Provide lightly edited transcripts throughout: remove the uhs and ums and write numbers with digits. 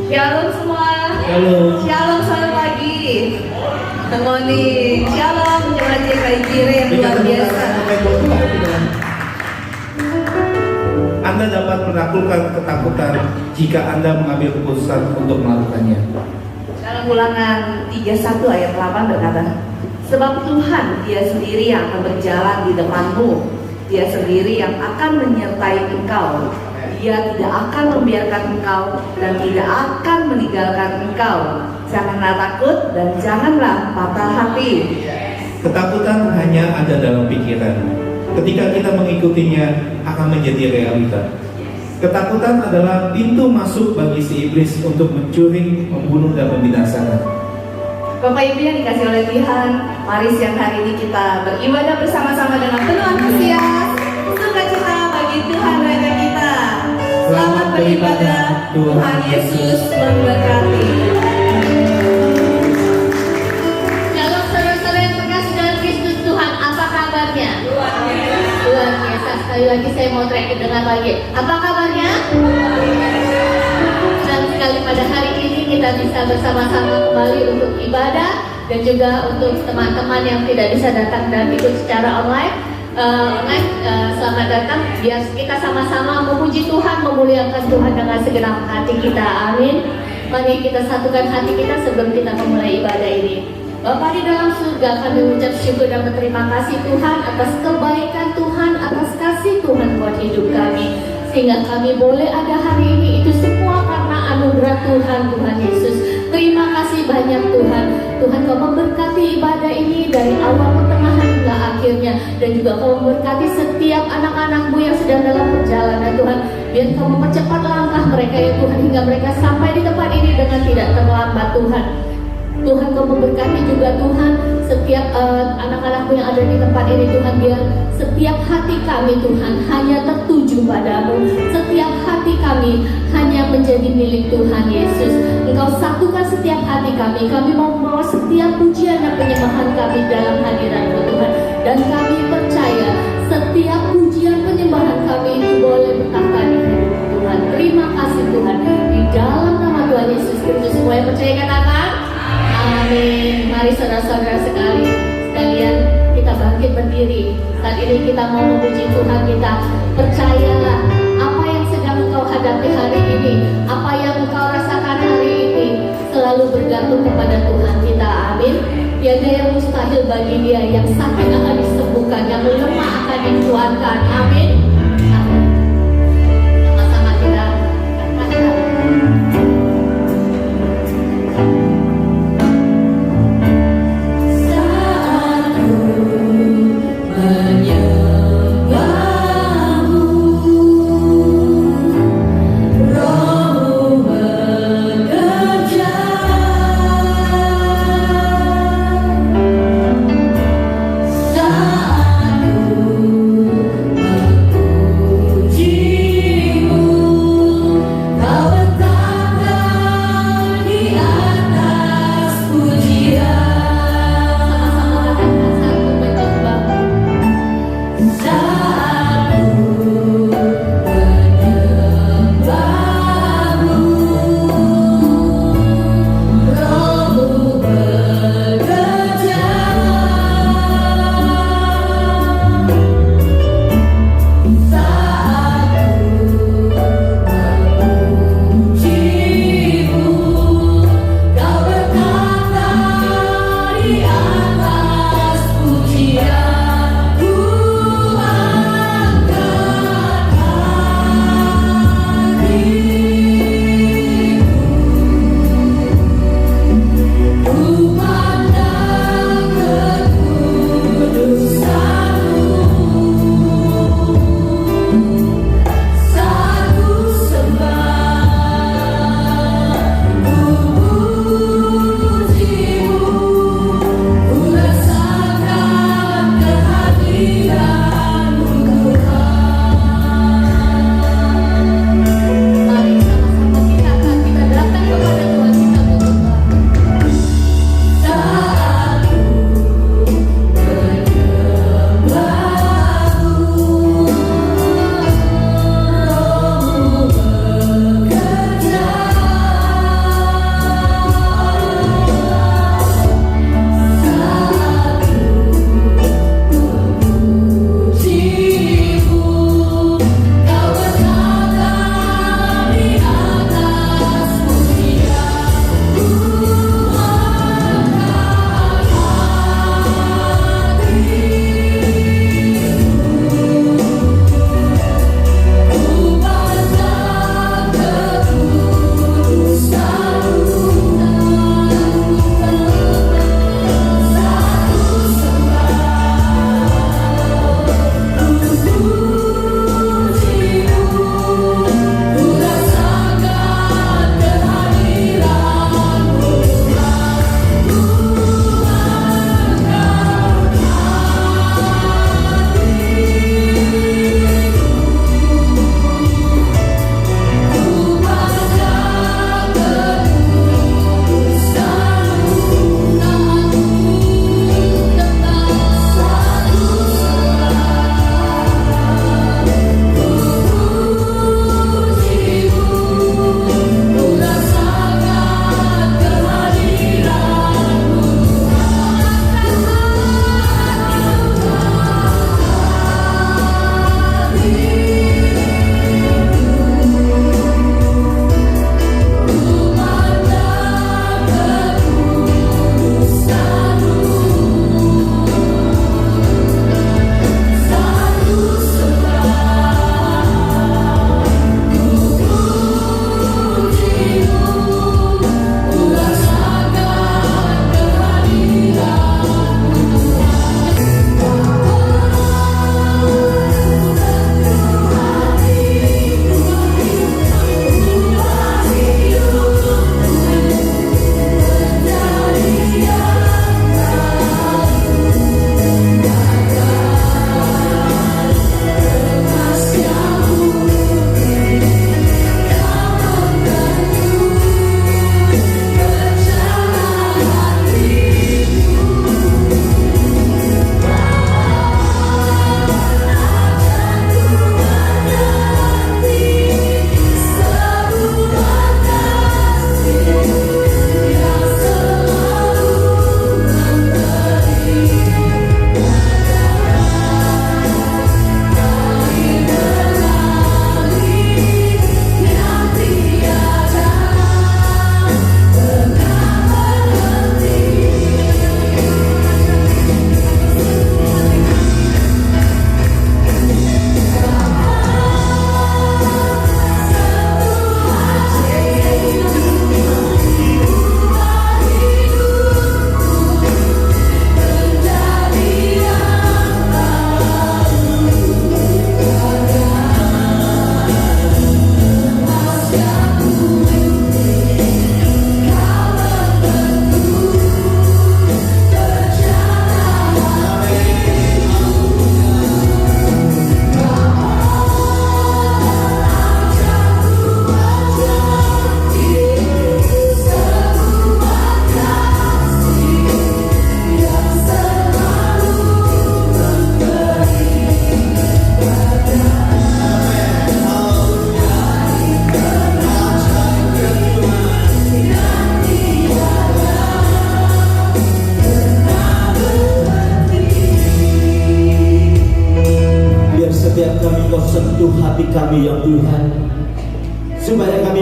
Shalom semua. Shalom. Shalom selamat pagi. Good morning. Shalom jemaat GKI Jire yang luar biasa. Anda dapat menaklukkan ketakutan jika Anda mengambil keputusan untuk melakukannya. Dalam Ulangan 31 ayat 8 berkata, sebab Tuhan Dia sendiri yang akan berjalan di depanmu, Dia sendiri yang akan menyertai engkau. Dia tidak akan membiarkan engkau dan tidak akan meninggalkan engkau. Janganlah takut dan janganlah patah hati. Ketakutan hanya ada dalam pikiran. Ketika kita mengikutinya akan menjadi realita. Ketakutan adalah pintu masuk bagi si iblis untuk mencuri, membunuh, dan membinasakan. Bapak Ibu yang dikasih oleh Tuhan, mari siang hari ini kita beribadah bersama-sama dengan penuh antusias, sukacita bagi Tuhan Raja kita. Selamat beribadah, Tuhan Yesus memberkati. Shalom saudara-saudara yang terkasih dalam Kristus Tuhan, apa kabarnya? Luar biasa. Sekali lagi saya mau teriak dengan lagi. Apa kabarnya? Senang sekali pada hari ini kita bisa bersama-sama kembali untuk ibadah dan juga untuk teman-teman yang tidak bisa datang dan ikut secara online. Selamat datang. Biar kita sama-sama memuji Tuhan, memuliakan Tuhan dengan segenap hati kita. Amin. Mari kita satukan hati kita sebelum kita memulai ibadah ini. Bapa di dalam surga, kami mengucap syukur dan berterima kasih Tuhan atas kebaikan Tuhan, atas kasih Tuhan buat hidup kami, sehingga kami boleh ada hari ini. Itu semua karena anugerah Tuhan, Tuhan Yesus. Terima kasih banyak Tuhan. Tuhan Kau memberkati ibadah ini dari awal pertengahan hingga akhirnya, dan juga Kau memberkati setiap anak-anak-Mu yang sedang dalam perjalanan Tuhan. Biar Kau mempercepat langkah mereka ya Tuhan, hingga mereka sampai di tempat ini dengan tidak terlambat Tuhan. Tuhan Kau memberkati juga Tuhan setiap anak-anak-Mu yang ada di tempat ini Tuhan. Biar setiap hati kami Tuhan hanya tertuju padamu. Setiap hati kami hanya menjadi milik Tuhan Yesus. Engkau satukan setiap hati kami. Kami mau membawa setiap pujian dan penyembahan kami dalam hadirat-Mu Tuhan. Dan kami percaya setiap pujian penyembahan kami itu boleh bertahta di hadirat Tuhan. Terima kasih Tuhan. Di dalam nama Tuhan Yesus Kristus semua yang percaya katakan amin. Mari saudara-saudara sekalian kita bangkit berdiri. Saat ini kita mau memuji Tuhan. Kita percayalah apa yang sedang engkau hadapi hari ini, apa yang engkau rasakan hari ini, selalu bergantung kepada Tuhan kita. Amin. Tiada yang mustahil bagi Dia. Yang sakit akan disembuhkan, yang lemah akan dikuatkan. Amin. Sama-sama kita katakan. Saat ku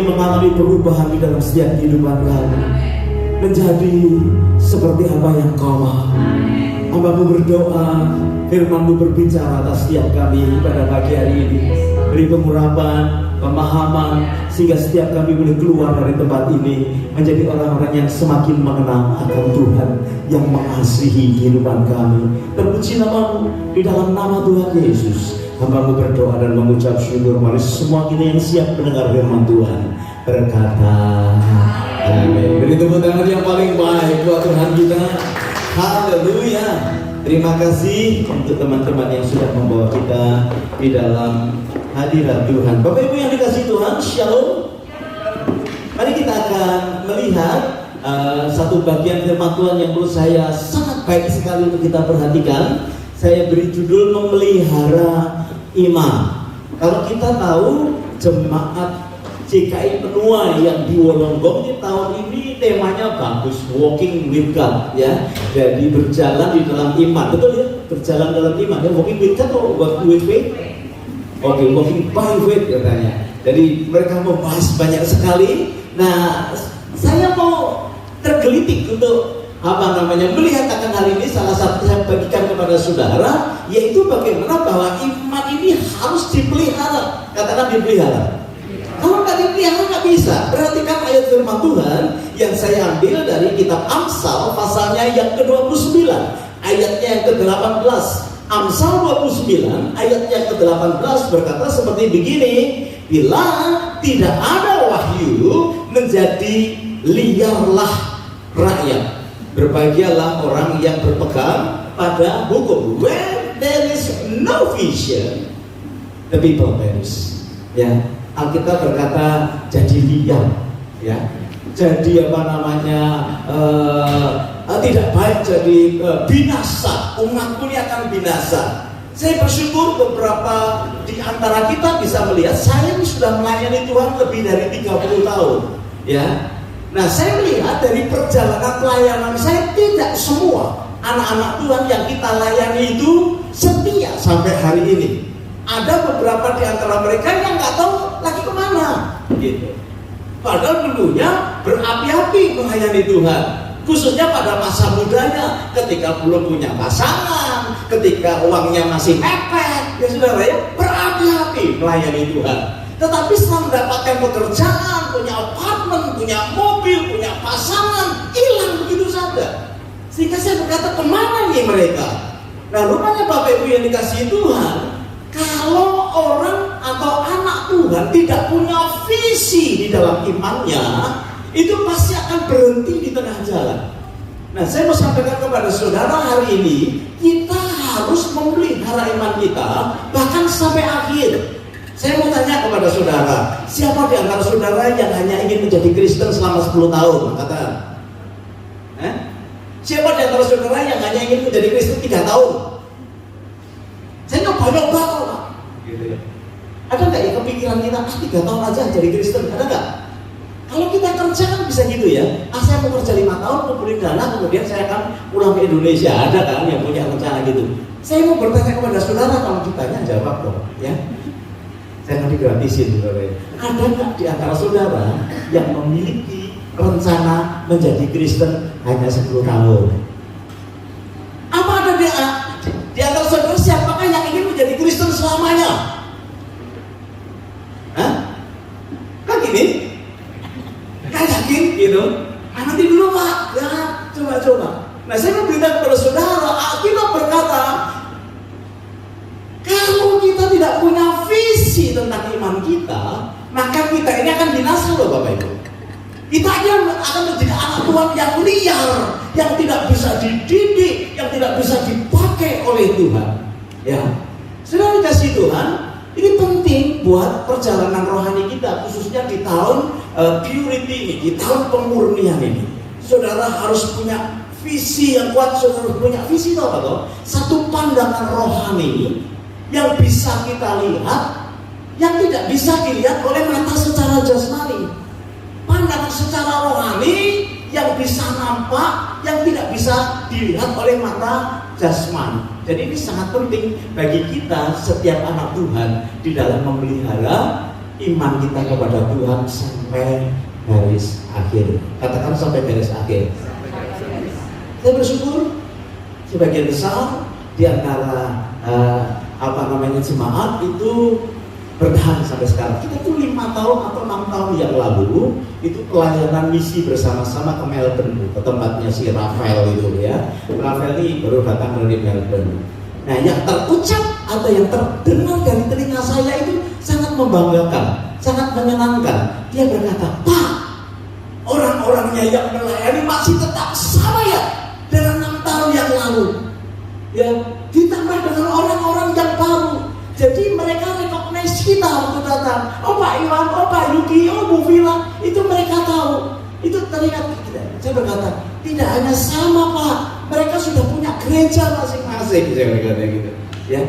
mengalami perubahan di dalam setiap kehidupan kami, menjadi seperti apa yang Kau mau. Hamba-Mu berdoa, firman-Mu berbicara atas setiap kami pada pagi hari ini. Beri pengurapan, pemahaman, sehingga setiap kami boleh keluar dari tempat ini menjadi orang-orang yang semakin mengenal akan Tuhan yang mengasihi kehidupan kami. Terpuji nama-Mu di dalam nama Tuhan Yesus. Hamba-Mu berdoa dan mengucap syukur. Mari semua kita yang siap mendengar firman Tuhan berkata amin. Beri tepuk tangan yang paling baik buat Tuhan kita. Haleluya. Terima kasih untuk teman-teman yang sudah membawa kita di dalam hadirat Tuhan. Bapak Ibu yang dikasihi Tuhan, Shalom. Mari kita akan melihat satu bagian firman Tuhan yang menurut saya sangat baik sekali untuk kita perhatikan. Saya beri judul memelihara iman. Kalau kita tahu jemaat JKI Penua yang di Wolonggong di tahun ini temanya bagus, walking with God, ya. Jadi berjalan di dalam iman, betul ya? Berjalan dalam iman, ya. Walking with God atau walking with faith? Oke, walking by faith katanya. Jadi mereka membahas banyak sekali. Nah, saya mau tergelitik untuk melihat akan hal ini. Salah satu saya bagikan kepada saudara, yaitu bagaimana bahwa iman ini harus dipelihara. Katakan dipelihara. Kalau nggak dipelihara nggak bisa. Perhatikan ayat firman Tuhan yang saya ambil dari kitab Amsal pasalnya yang ke-29, ayatnya yang ke-18. Amsal 29 ayat yang ke-18 berkata seperti begini, bila tidak ada wahyu menjadi liarlah rakyat, berbahagialah orang yang berpegang pada hukum. When there is no vision, the people perish. Ya, Alkitab berkata jadi liar, ya, jadi tidak baik, jadi binasa, umatku ini akan binasa. Saya bersyukur beberapa di antara kita bisa melihat, saya ini sudah melayani Tuhan lebih dari 30 tahun, ya. Nah, saya melihat dari perjalanan pelayanan saya, tidak semua anak-anak Tuhan yang kita layani itu setia sampai hari ini. Ada beberapa di antara mereka yang nggak tahu lagi kemana, gitu. Padahal dulunya berapi-api melayani Tuhan, khususnya pada masa mudanya, ketika belum punya pasangan, ketika uangnya masih mepet, ya saudara ya, berapi-api melayani Tuhan. Tetapi setelah mendapatkan pekerjaan, punya apartemen, punya mobil, punya pasangan, hilang begitu saja. Sehingga saya berkata, kemana nih mereka? Nah, rupanya Bapak Ibu yang dikasihi Tuhan, kalau orang atau anak Tuhan tidak punya visi di dalam imannya, itu pasti akan berhenti di tengah jalan. Nah, saya mau sampaikan kepada saudara hari ini, kita harus memelihara iman kita bahkan sampai akhir. Saya mau tanya kepada saudara, siapa di antara saudara yang hanya ingin menjadi Kristen selama 10 tahun? Katakan. Siapa di antara saudara yang hanya ingin menjadi Kristen 3 tahun? Saya nyoba-nyoba kok, Pak. Gitu ya. Ada nggak ya kepikiran kita, 3 tahun aja jadi Kristen? Ada nggak? Kalau kita kerja kan bisa gitu ya. Saya mau kerja 5 tahun, kumpulin dana, kemudian saya akan pulang ke Indonesia. Ada kan yang punya rencana gitu? Saya mau bertanya kepada saudara, kalau ditanya jawab dong, ya. Saya akan digratisin, saudara. Ada nggak di antara saudara yang memiliki rencana menjadi Kristen hanya 10 tahun? Apa ada di antara saudara siapakah yang ingin menjadi Kristen selamanya? Hah? Kan gini? Kan yakin gitu? Nanti dulu Pak, ya coba-coba. Nah, saya mau beritahu kepada saudara, Alkitab berkata, kalau kita tidak punya visi tentang iman kita, maka kita ini akan binasa loh Bapak Ibu. Kita akan menjadi anak Tuhan yang liar, yang tidak bisa dididik, yang tidak bisa dipakai oleh Tuhan. Ya, saudara dikasih Tuhan, ini penting buat perjalanan rohani kita, khususnya di tahun purity ini, di tahun pemurnian ini. Saudara harus punya visi yang kuat. Saudara harus punya visi itu apa toh? Satu pandangan rohani yang bisa kita lihat, yang tidak bisa dilihat oleh mata secara jasmani. Pandangan secara rohani yang bisa nampak, yang tidak bisa dilihat oleh mata jasmani. Jadi ini sangat penting bagi kita setiap anak Tuhan di dalam memelihara iman kita kepada Tuhan sampai garis akhir. Katakan sampai garis akhir. Saya bersyukur sebagian besar di antara jemaat itu bertahan sampai sekarang. Kita tuh 5 tahun atau 6 tahun yang lalu itu pelayanan misi bersama-sama ke Melbourne, ke tempatnya si Rafael itu ya. Rafael ini baru datang dari Melbourne. Nah, yang terucap atau yang terdengar dari telinga saya itu sangat membanggakan, sangat menyenangkan. Dia berkata, "Pak, orang-orangnya yang melayani masih tetap sama ya dengan 6 tahun yang lalu. Ya, ditambah dengan orang-orang yang baru. Jadi mereka recognize kita waktu datang. Oh Pak Iwan, oh Pak Yuki, oh Bu Vila, itu mereka tahu. Itu teringat kita." Saya berkata, tidak hanya sama Pak, mereka sudah punya gereja masing-masing. Saya berkata gitu. Ya.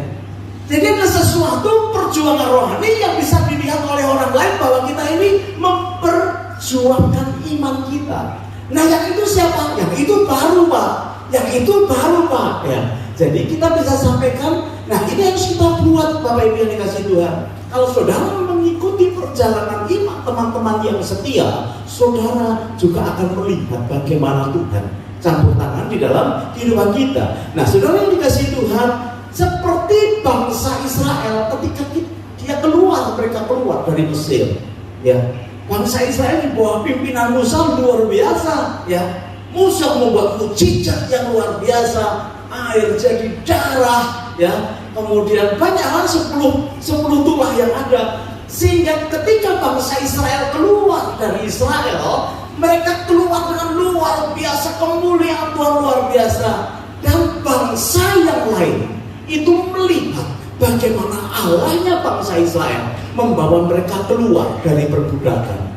Jadi ada sesuatu perjuangan rohani yang bisa dilihat oleh orang lain bahwa kita ini memperjuangkan iman kita. Nah, yang itu siapa? Yang itu baru Pak. Yang itu baru Pak. Ya. Jadi kita bisa sampaikan, nah ini harus kita buat Bapak Ibu yang dikasih Tuhan. Kalau saudara mengikuti perjalanan iman teman-teman yang setia, saudara juga akan melihat bagaimana Tuhan campur tangan di dalam kehidupan kita. Nah, saudara yang dikasih Tuhan, seperti bangsa Israel ketika mereka keluar dari Mesir, ya. Bangsa Israel di bawah pimpinan Musa luar biasa, ya. Musa membuat mukjizat yang luar biasa, air jadi darah, ya. Kemudian banyak hal 10 tulah yang ada, sehingga ketika bangsa Israel keluar dari Israel, mereka keluar dengan luar biasa, kemuliaan Tuhan luar biasa. Dan bangsa yang lain itu melihat bagaimana Allahnya bangsa Israel membawa mereka keluar dari perbudakan.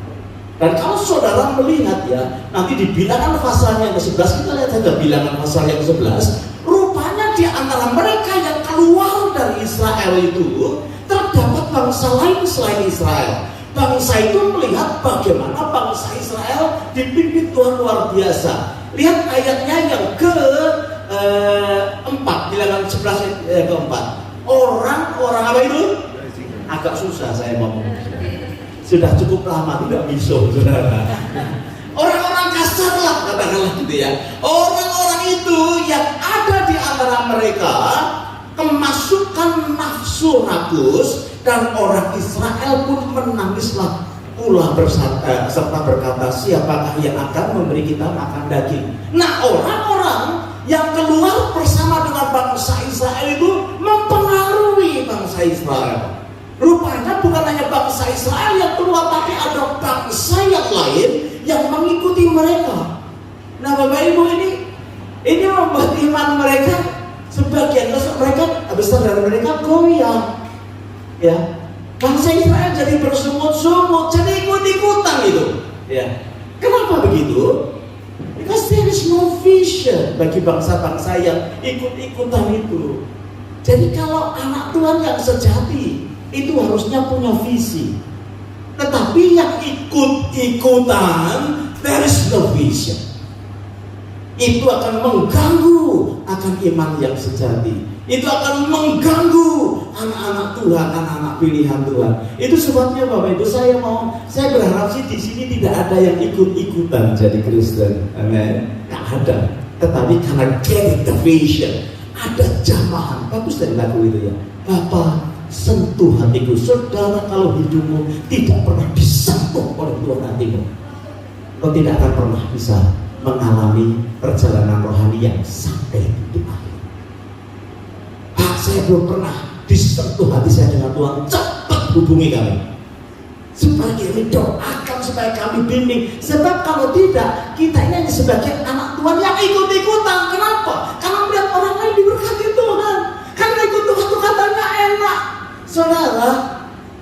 Dan kalau saudara melihat ya, nanti di bilangan pasal yang ke-11, kita lihat saja bilangan pasal yang ke-11, rupanya di antara mereka yang keluar dari Israel itu terdapat bangsa lain selain Israel. Bangsa itu melihat bagaimana bangsa Israel dipimpin Tuhan luar biasa. Lihat ayatnya yang ke-4, bilangan 11 ke-4. Orang-orang apa itu? Agak susah saya ngomong. Sudah cukup lama tidak bisa, saudara. Orang-orang kasar lah katakanlah gitu ya. Orang-orang itu yang ada di antara mereka kemasukan nafsu rakus, dan orang Israel pun menangislah pula serta berkata, siapakah yang akan memberi kita makan daging? Nah, orang-orang yang keluar bersama dengan bangsa Israel itu mempengaruhi bangsa Israel. Rupanya bukan hanya bangsa Israel yang keluar, tapi ada bangsa yang lain yang mengikuti mereka. Nah, Bapak Ibu, ini membuat iman mereka, sebagian besar dari mereka goyah. Ya, bangsa Israel jadi bersungut-sungut, jadi ikut-ikutan gitu. Ya, kenapa begitu? Because there is no vision bagi bangsa-bangsa yang ikut-ikutan itu. Jadi kalau anak Tuhan yang sejati itu harusnya punya visi. Tetapi yang ikut-ikutan, there is no vision. Itu akan mengganggu akan iman yang sejati. Itu akan mengganggu anak-anak Tuhan, anak-anak pilihan Tuhan. Itu sebabnya Bapak Ibu, saya berharap sih di sini tidak ada yang ikut-ikutan jadi Kristen. Amin. Tidak ada. Tetapi karena get the vision, ada jamahan. Bagus dari lagu itu ya. Bapak, sentuh hatiku. Saudara, kalau hidupmu tidak pernah disentuh oleh Tuhan hatimu, kau tidak akan pernah bisa mengalami perjalanan rohani yang sampai di akhir. Pak, saya belum pernah disentuh hati saya dengan Tuhan. Cepat hubungi kami supaya kami doakan, supaya kami bimbing. Sebab kalau tidak, kita ini hanya sebagai anak Tuhan yang ikut-ikutan. Kenapa? Karena melihat orang lain diberkati Tuhan. Karena ikut Tuhan itu katanya enak. Saudara,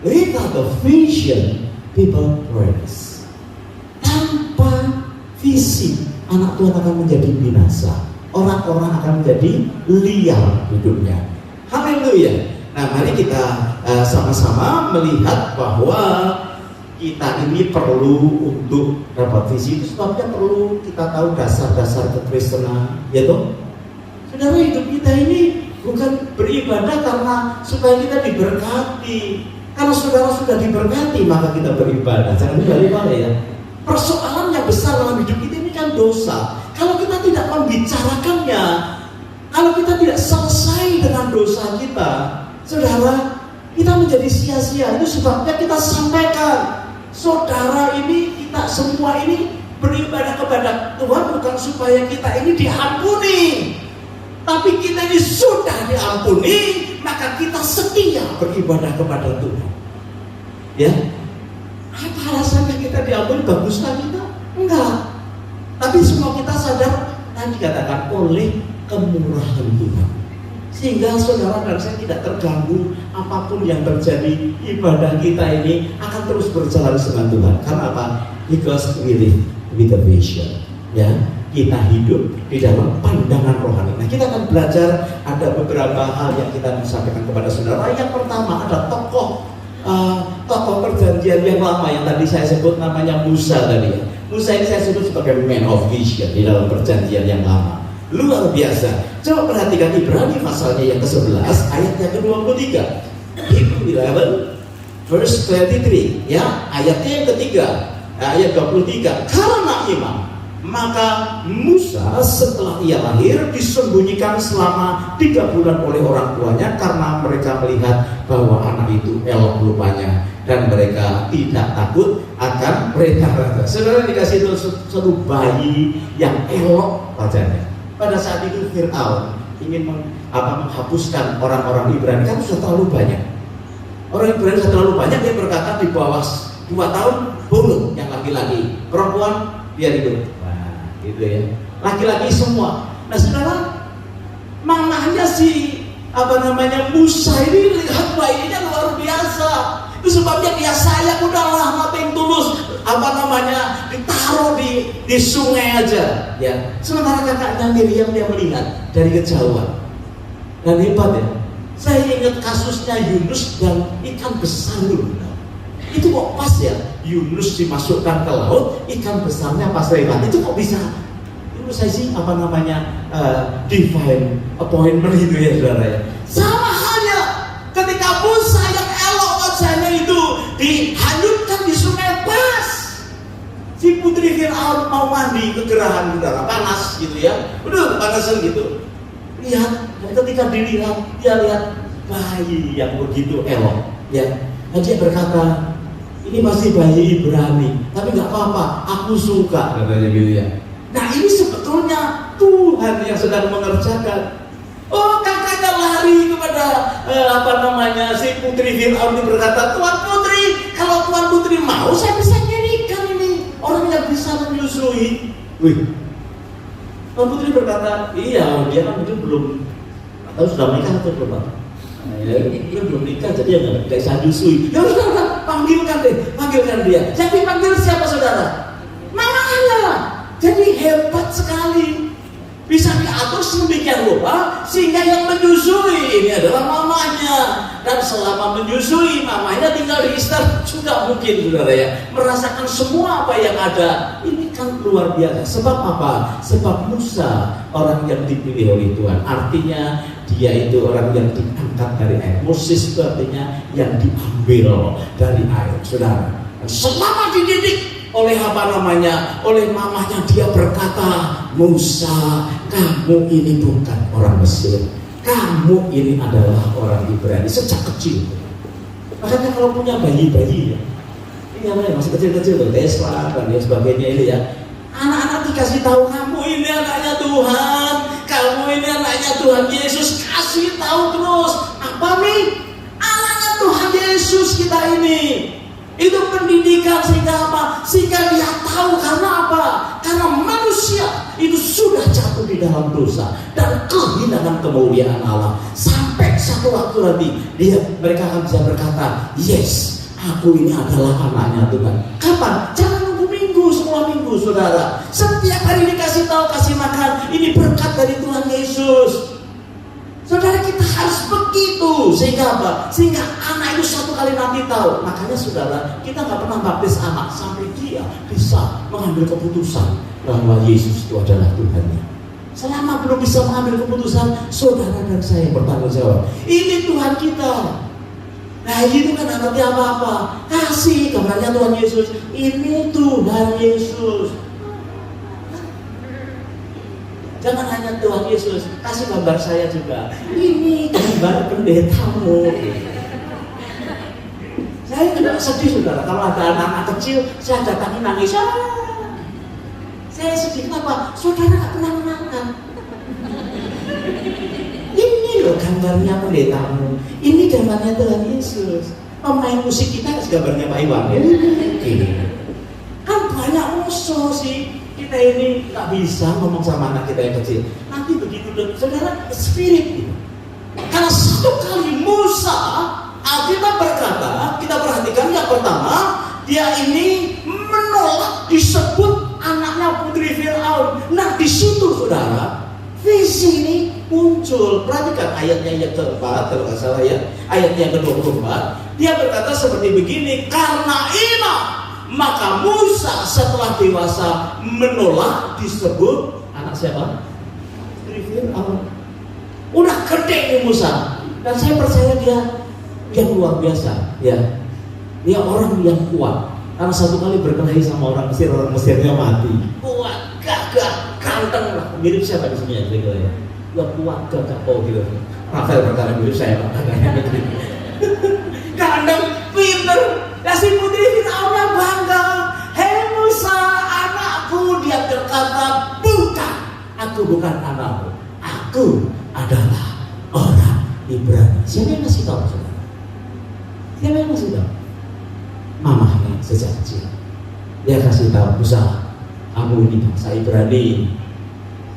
without the vision, people perish. Tanpa visi, anak Tuhan akan menjadi binasa. Orang-orang akan menjadi liar hidupnya. Haleluya. Nah, mari kita sama-sama melihat bahwa kita ini perlu untuk dapat visi. Itu sebabnya perlu kita tahu dasar-dasar kekristenan, ya toh? Saudara, hidup kita ini bukan beribadah karena supaya kita diberkati, Kalau saudara sudah diberkati, maka kita beribadah. Jangan balik-balik ya. Persoalan yang besar dalam hidup kita ini kan dosa. Kalau kita tidak membicarakannya, kalau kita tidak selesai dengan dosa kita, saudara, kita menjadi sia-sia. Itu sebabnya kita sampaikan, saudara ini, kita semua ini beribadah kepada Tuhan bukan supaya kita ini diampuni, tapi kita ini sudah diampuni, maka kita setia beribadah kepada Tuhan. Ya, apa alasannya kita diampuni? Baguslah kita? Enggak. Tapi semua kita sadar, tadi katakan oleh kemurahan Tuhan, sehingga saudara dan saya tidak terganggu apapun yang terjadi. Ibadah kita ini akan terus berjalan dengan Tuhan. Karena apa? Because we live with a vision. Ya, kita hidup di dalam pandangan rohani. Nah, kita akan belajar ada beberapa hal yang kita akan sampaikan kepada saudara. Yang pertama ada tokoh perjanjian yang lama yang tadi saya sebut namanya Musa tadi ya. Musa ini saya sebut sebagai man of vision di dalam perjanjian yang lama. Luar biasa. Coba perhatikan Ibrani pasalnya yang ke-11 ayat yang ke-23. Hebrew 11 verse 23 ya, ayatnya yang ketiga. Ayat 23, karena iman maka Musa setelah ia lahir disembunyikan selama 3 bulan oleh orang tuanya karena mereka melihat bahwa anak itu elok rupanya dan mereka tidak takut akan perintah raja. Saudara dikasih itu satu bayi yang elok wajahnya. Pada saat itu Fir'aun ingin menghapuskan orang-orang Ibrani, kan sudah terlalu banyak. Orang Ibrani sudah terlalu banyak, dia berkata di bawah 2 tahun bunuh yang laki-laki, perempuan biar hidup. Nah, gitu ya. Laki-laki semua. Nah, saudara, mamanya si Musa ini lihat bayinya luar biasa. Itu sebabnya dia sayang, udahlah nothing tulus ditaruh di sungai aja. Ya. Sementara kakaknya Miriam dia melihat dari kejauhan. Dan hebat ya. Saya ingat kasusnya Yunus dan ikan besar dulu. Itu kok pas ya, Yunus dimasukkan ke laut, ikan besarnya pas lewat. Itu kok bisa? Itu saya sih divine appointment itu ya saudara ya. Sama halnya ketika Musa yang elok wajahnya itu dihanyutkan di sungai pas. Si putri Fir'aun mau mandi kegerahan udara panas gitu ya. Udah panasan gitu. Lihat, ketika dilihat, dia lihat bayi yang begitu elok ya. Dan dia berkata, ini masih bayi Ibrani, tapi nggak apa-apa, aku suka, katanya gitu ya. Nah ini sebetulnya Tuhan yang sedang mengerjakan. Oh, kakaknya lari kepada si putri Fir'aun berkata, Tuan Putri, kalau Tuan Putri mau, saya bisa nyerikan ini orang yang bisa menyusui. Wih, Tuan Putri berkata, iya, dia kan itu belum, atau sudah menikah atau belum? Dia belum nikah, jadi ya nggak bisa nyusui. Ya udah, panggilkan dia. Jadi panggil siapa saudara? Mamanya. Jadi hebat sekali, bisa diatur sedemikian rupa sehingga yang menyusui ini adalah mamanya. Dan selama menyusui mamanya tinggal di istana juga mungkin saudara ya, merasakan semua apa yang ada. Ini kan luar biasa. Sebab apa? Sebab Musa orang yang dipilih oleh Tuhan. Artinya dia itu orang yang diangkat dari air. Moses itu artinya yang diambil dari air, saudara. Dan selama dididik oleh oleh mamanya, dia berkata, Musa, kamu ini bukan orang Mesir, kamu ini adalah orang Ibrani sejak kecil. Makanya kalau punya bayi-bayi ya, ini masih kecil-kecil loh, Tesla dan lain sebagainya ini ya, anak-anak dikasih tahu, kamu ini anaknya Tuhan, kamu ini anaknya Tuhan Yesus. Kasih tahu terus, apa nih? Anaknya Tuhan Yesus kita ini. Itu pendidikan sehingga apa? Sehingga dia tahu. Karena apa? Karena manusia itu sudah jatuh di dalam dosa dan kehilangan kemuliaan Allah. Sampai satu waktu nanti mereka akan bisa berkata, yes, aku ini adalah anaknya Tuhan. Kapan? Jangan nunggu minggu, semua minggu saudara. Setiap hari dikasih tahu, kasih makan. Ini berkat dari Tuhan Yesus. Saudara, kita harus begitu. Sehingga apa? Sehingga anak itu satu kali nanti tahu. Makanya saudara, kita nggak pernah baptis anak sampai dia bisa mengambil keputusan bahwa Yesus itu adalah Tuhannya. Selama belum bisa mengambil keputusan, saudara dan saya yang bertanggung jawab. Ini Tuhan kita. Bayi itu kan nggak ngerti apa-apa. Kasih gambarnya Tuhan Yesus. Ini Tuhan Yesus. Jangan hanya Tuhan Yesus, kasih gambar saya juga. Ini gambar pendetamu. Saya tidak sedih, saudara. Kalau ada anak-anak kecil, saya datangi nangis. Saya sedih, kenapa? Saudara nggak pernah menangkan. Ini loh gambarnya pendetamu. Ini gambarnya Tuhan Yesus. Pemain musik kita gambarnya Pak Iwan. Kan banyak musuh sih. Kita ini nggak bisa ngomong sama anak kita yang kecil. Nanti begitu dan saudara spirit gitu. Karena satu kali Musa, Alkitab berkata, kita perhatikan yang pertama, dia ini menolak disebut anaknya putri Firaun. Nah di situ saudara, visi ini muncul. Perhatikan ayatnya yang keempat, kalau nggak salah ya, ayatnya yang ke-24. Dia berkata seperti begini, karena ini maka Musa setelah dewasa menolak disebut anak siapa? Putri Firaun. Udah gede nih Musa, dan saya percaya dia luar biasa, ya. Dia orang yang kuat. Karena satu kali berkelahi sama orang Mesirnya mati. Kuat, gagah, ganteng lah. Mirip siapa di sini ya? Ya kuat, gagah, gitu. Rafael berkata mirip saya, gagahnya gitu. Ganteng, pinter. Dan si putri Firaunnya bangga. Hei Musa, anakku. Dia berkata, bukan. Aku bukan anakmu. Aku adalah orang Ibrani. Siapa yang ngasih tahu? Siapa yang ngasih tahu? Mamahnya sejak kecil. Dia kasih tahu, Musa, kamu ini bangsa Ibrani.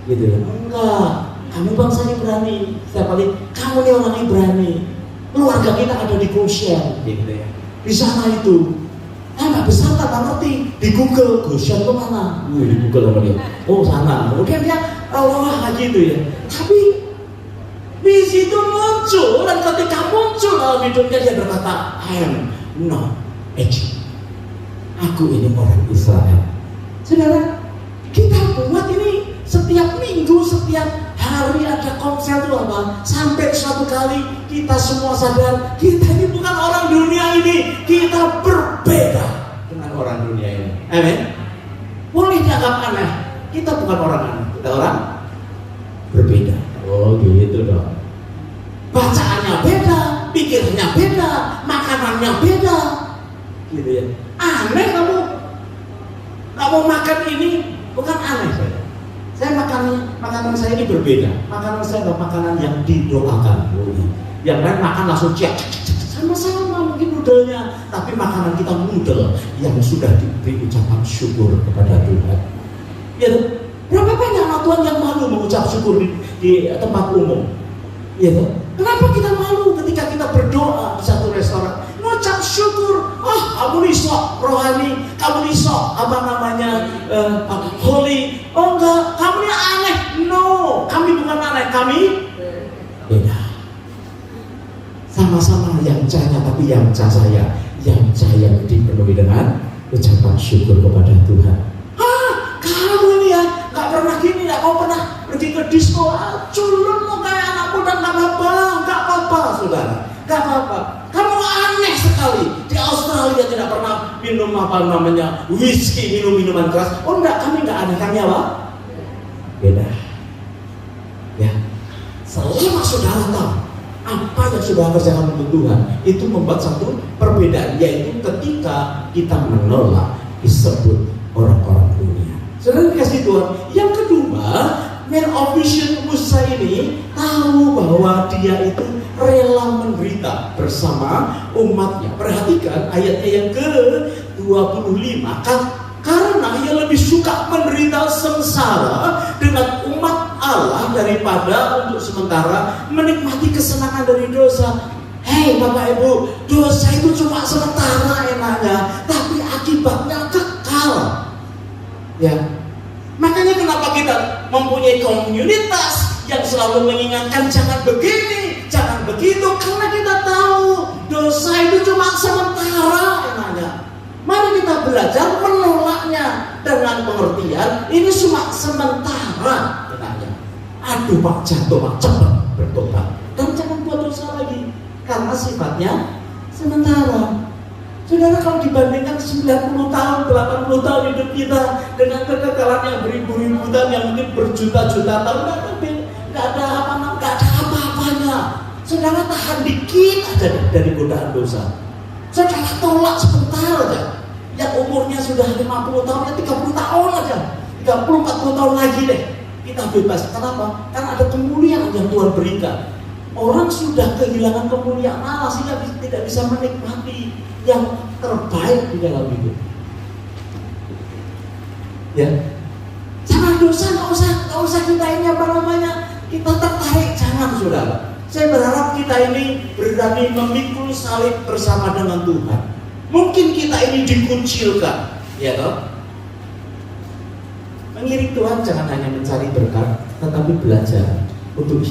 Gitu ya. Enggak, kamu bangsa Ibrani. Setiap kali, kamu ini orang Ibrani. Keluarga kita ada di Goshen. Gitu ya. Di sana itu, nggak besar tak ngerti. Di Google, Goshen itu mana? Di Google sama dia. Oh sana. Kemudian dia lagi itu ya. Tapi di situ muncul, dan ketika muncul dalam hidupnya dia berkata, I am not Egypt. Aku ini orang Israel. Saudara, kita buat ini setiap minggu, setiap hari ada konser itu apa? Sampai suatu kali kita semua sadar kita ini bukan orang dunia ini, kita berbeda dengan orang dunia ini. Amin. Boleh dianggap aneh, kita bukan orang aneh, kita orang berbeda. Oh gitu dong. Bacaannya beda, pikirannya beda, makanannya beda, gitu ya. Aneh kamu makan ini bukan aneh saya. Saya makanan saya ini berbeda. Makanan saya adalah makanan yang didoakan. Yang lain makan langsung cek sama-sama mungkin nudelnya, tapi makanan kita nudel yang sudah diberi ucapan syukur kepada Tuhan. Ya, berapa banyak anak Tuhan yang malu mengucap syukur di tempat umum? Ya, kenapa kita malu ketika kita berdoa di satu restoran? Mengucap syukur, kamu nih sok rohani, kamu nih sok holy. Oh enggak, kamu ini aneh. No, kami bukan aneh, kami beda. Sama-sama yang cahaya, tapi yang cahaya dipenuhi dengan ucapan syukur kepada Tuhan. Kamu ini ya, gak pernah gini, gak mau pernah pergi ke disco, culun mau kayak anak muda, gak apa-apa, saudara, gak apa-apa. Kamu aneh sekali. Di Australia tidak pernah minum whisky, minum minuman keras. Oh enggak, kami enggak aneh, kami apa? Beda. Ya, selama saudara tahu apa yang saudara kerjakan untuk Tuhan, itu membuat satu perbedaan, yaitu ketika kita menolak disebut orang-orang dunia. Saudara dikasih Tuhan. Yang kedua, man of vision Musa ini tahu bahwa dia itu rela menderita bersama umatnya. Perhatikan ayatnya yang ke-25. Karena ia lebih suka menderita sengsara dengan umat Allah daripada untuk sementara menikmati kesenangan dari dosa. Hei Bapak Ibu, dosa itu cuma sementara enaknya, tapi akibatnya kekal. Ya, makanya kenapa kita mempunyai komunitas yang selalu mengingatkan jangan begini, jangan begitu, karena kita tahu dosa itu cuma sementara enaknya. Mari kita belajar menolaknya dengan pengertian ini cuma sementara enaknya. Aduh Pak, jatuh Pak, cepat bertobat dan jangan buat dosa lagi, karena sifatnya sementara. Saudara, kalau dibandingkan 90 tahun, 80 tahun hidup kita dengan kekekalan yang beribu-ribu tahun, yang mungkin berjuta-juta tahun, nggak ada apa-apanya. Saudara tahan dikit aja dari godaan dosa. Saudara tolak sebentar aja. Yang umurnya sudah 50 tahun, ya 30 tahun aja, 30-40 tahun lagi deh, kita bebas. Kenapa? Karena ada kemuliaan yang Tuhan berikan. Orang sudah kehilangan kemuliaan Allah sehingga tidak bisa menikmati yang terbaik di dalam hidup. Ya, jangan dosa, nggak usah kita ini apa namanya, kita tertarik, jangan saudara. Saya berharap kita ini berani memikul salib bersama dengan Tuhan. Mungkin kita ini dikucilkan, ya toh. Mengiring Tuhan jangan hanya mencari berkat, tetapi belajar untuk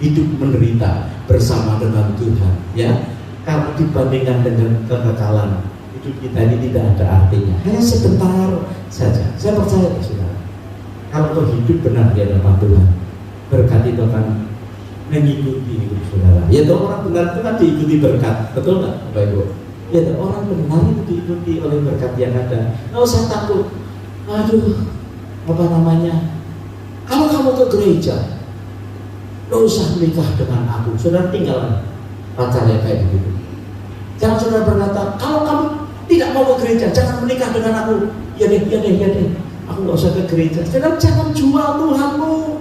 hidup menderita bersama dengan Tuhan, ya. Kalau dibandingkan dengan kekekalan, hidup kita ini tidak ada artinya. Hanya sebentar saja. Saya percaya, saudara, kalau kau hidup benar di hadapan Tuhan, berkat itu akan mengikuti hidup saudara. Ya, orang benar itu kan diikuti berkat, betul nggak, Bapak Ibu? Ya, orang benar itu diikuti oleh berkat yang ada. Nggak usah takut. Aduh, apa namanya? Kalau kamu ke gereja, nggak usah menikah dengan aku. Saudara tinggal pacarnya kayak begitu. Jangan saudara berkata, kalau kamu tidak mau ke gereja, jangan menikah dengan aku. Ya deh, aku nggak usah ke gereja. Saudara jangan jual Tuhanmu.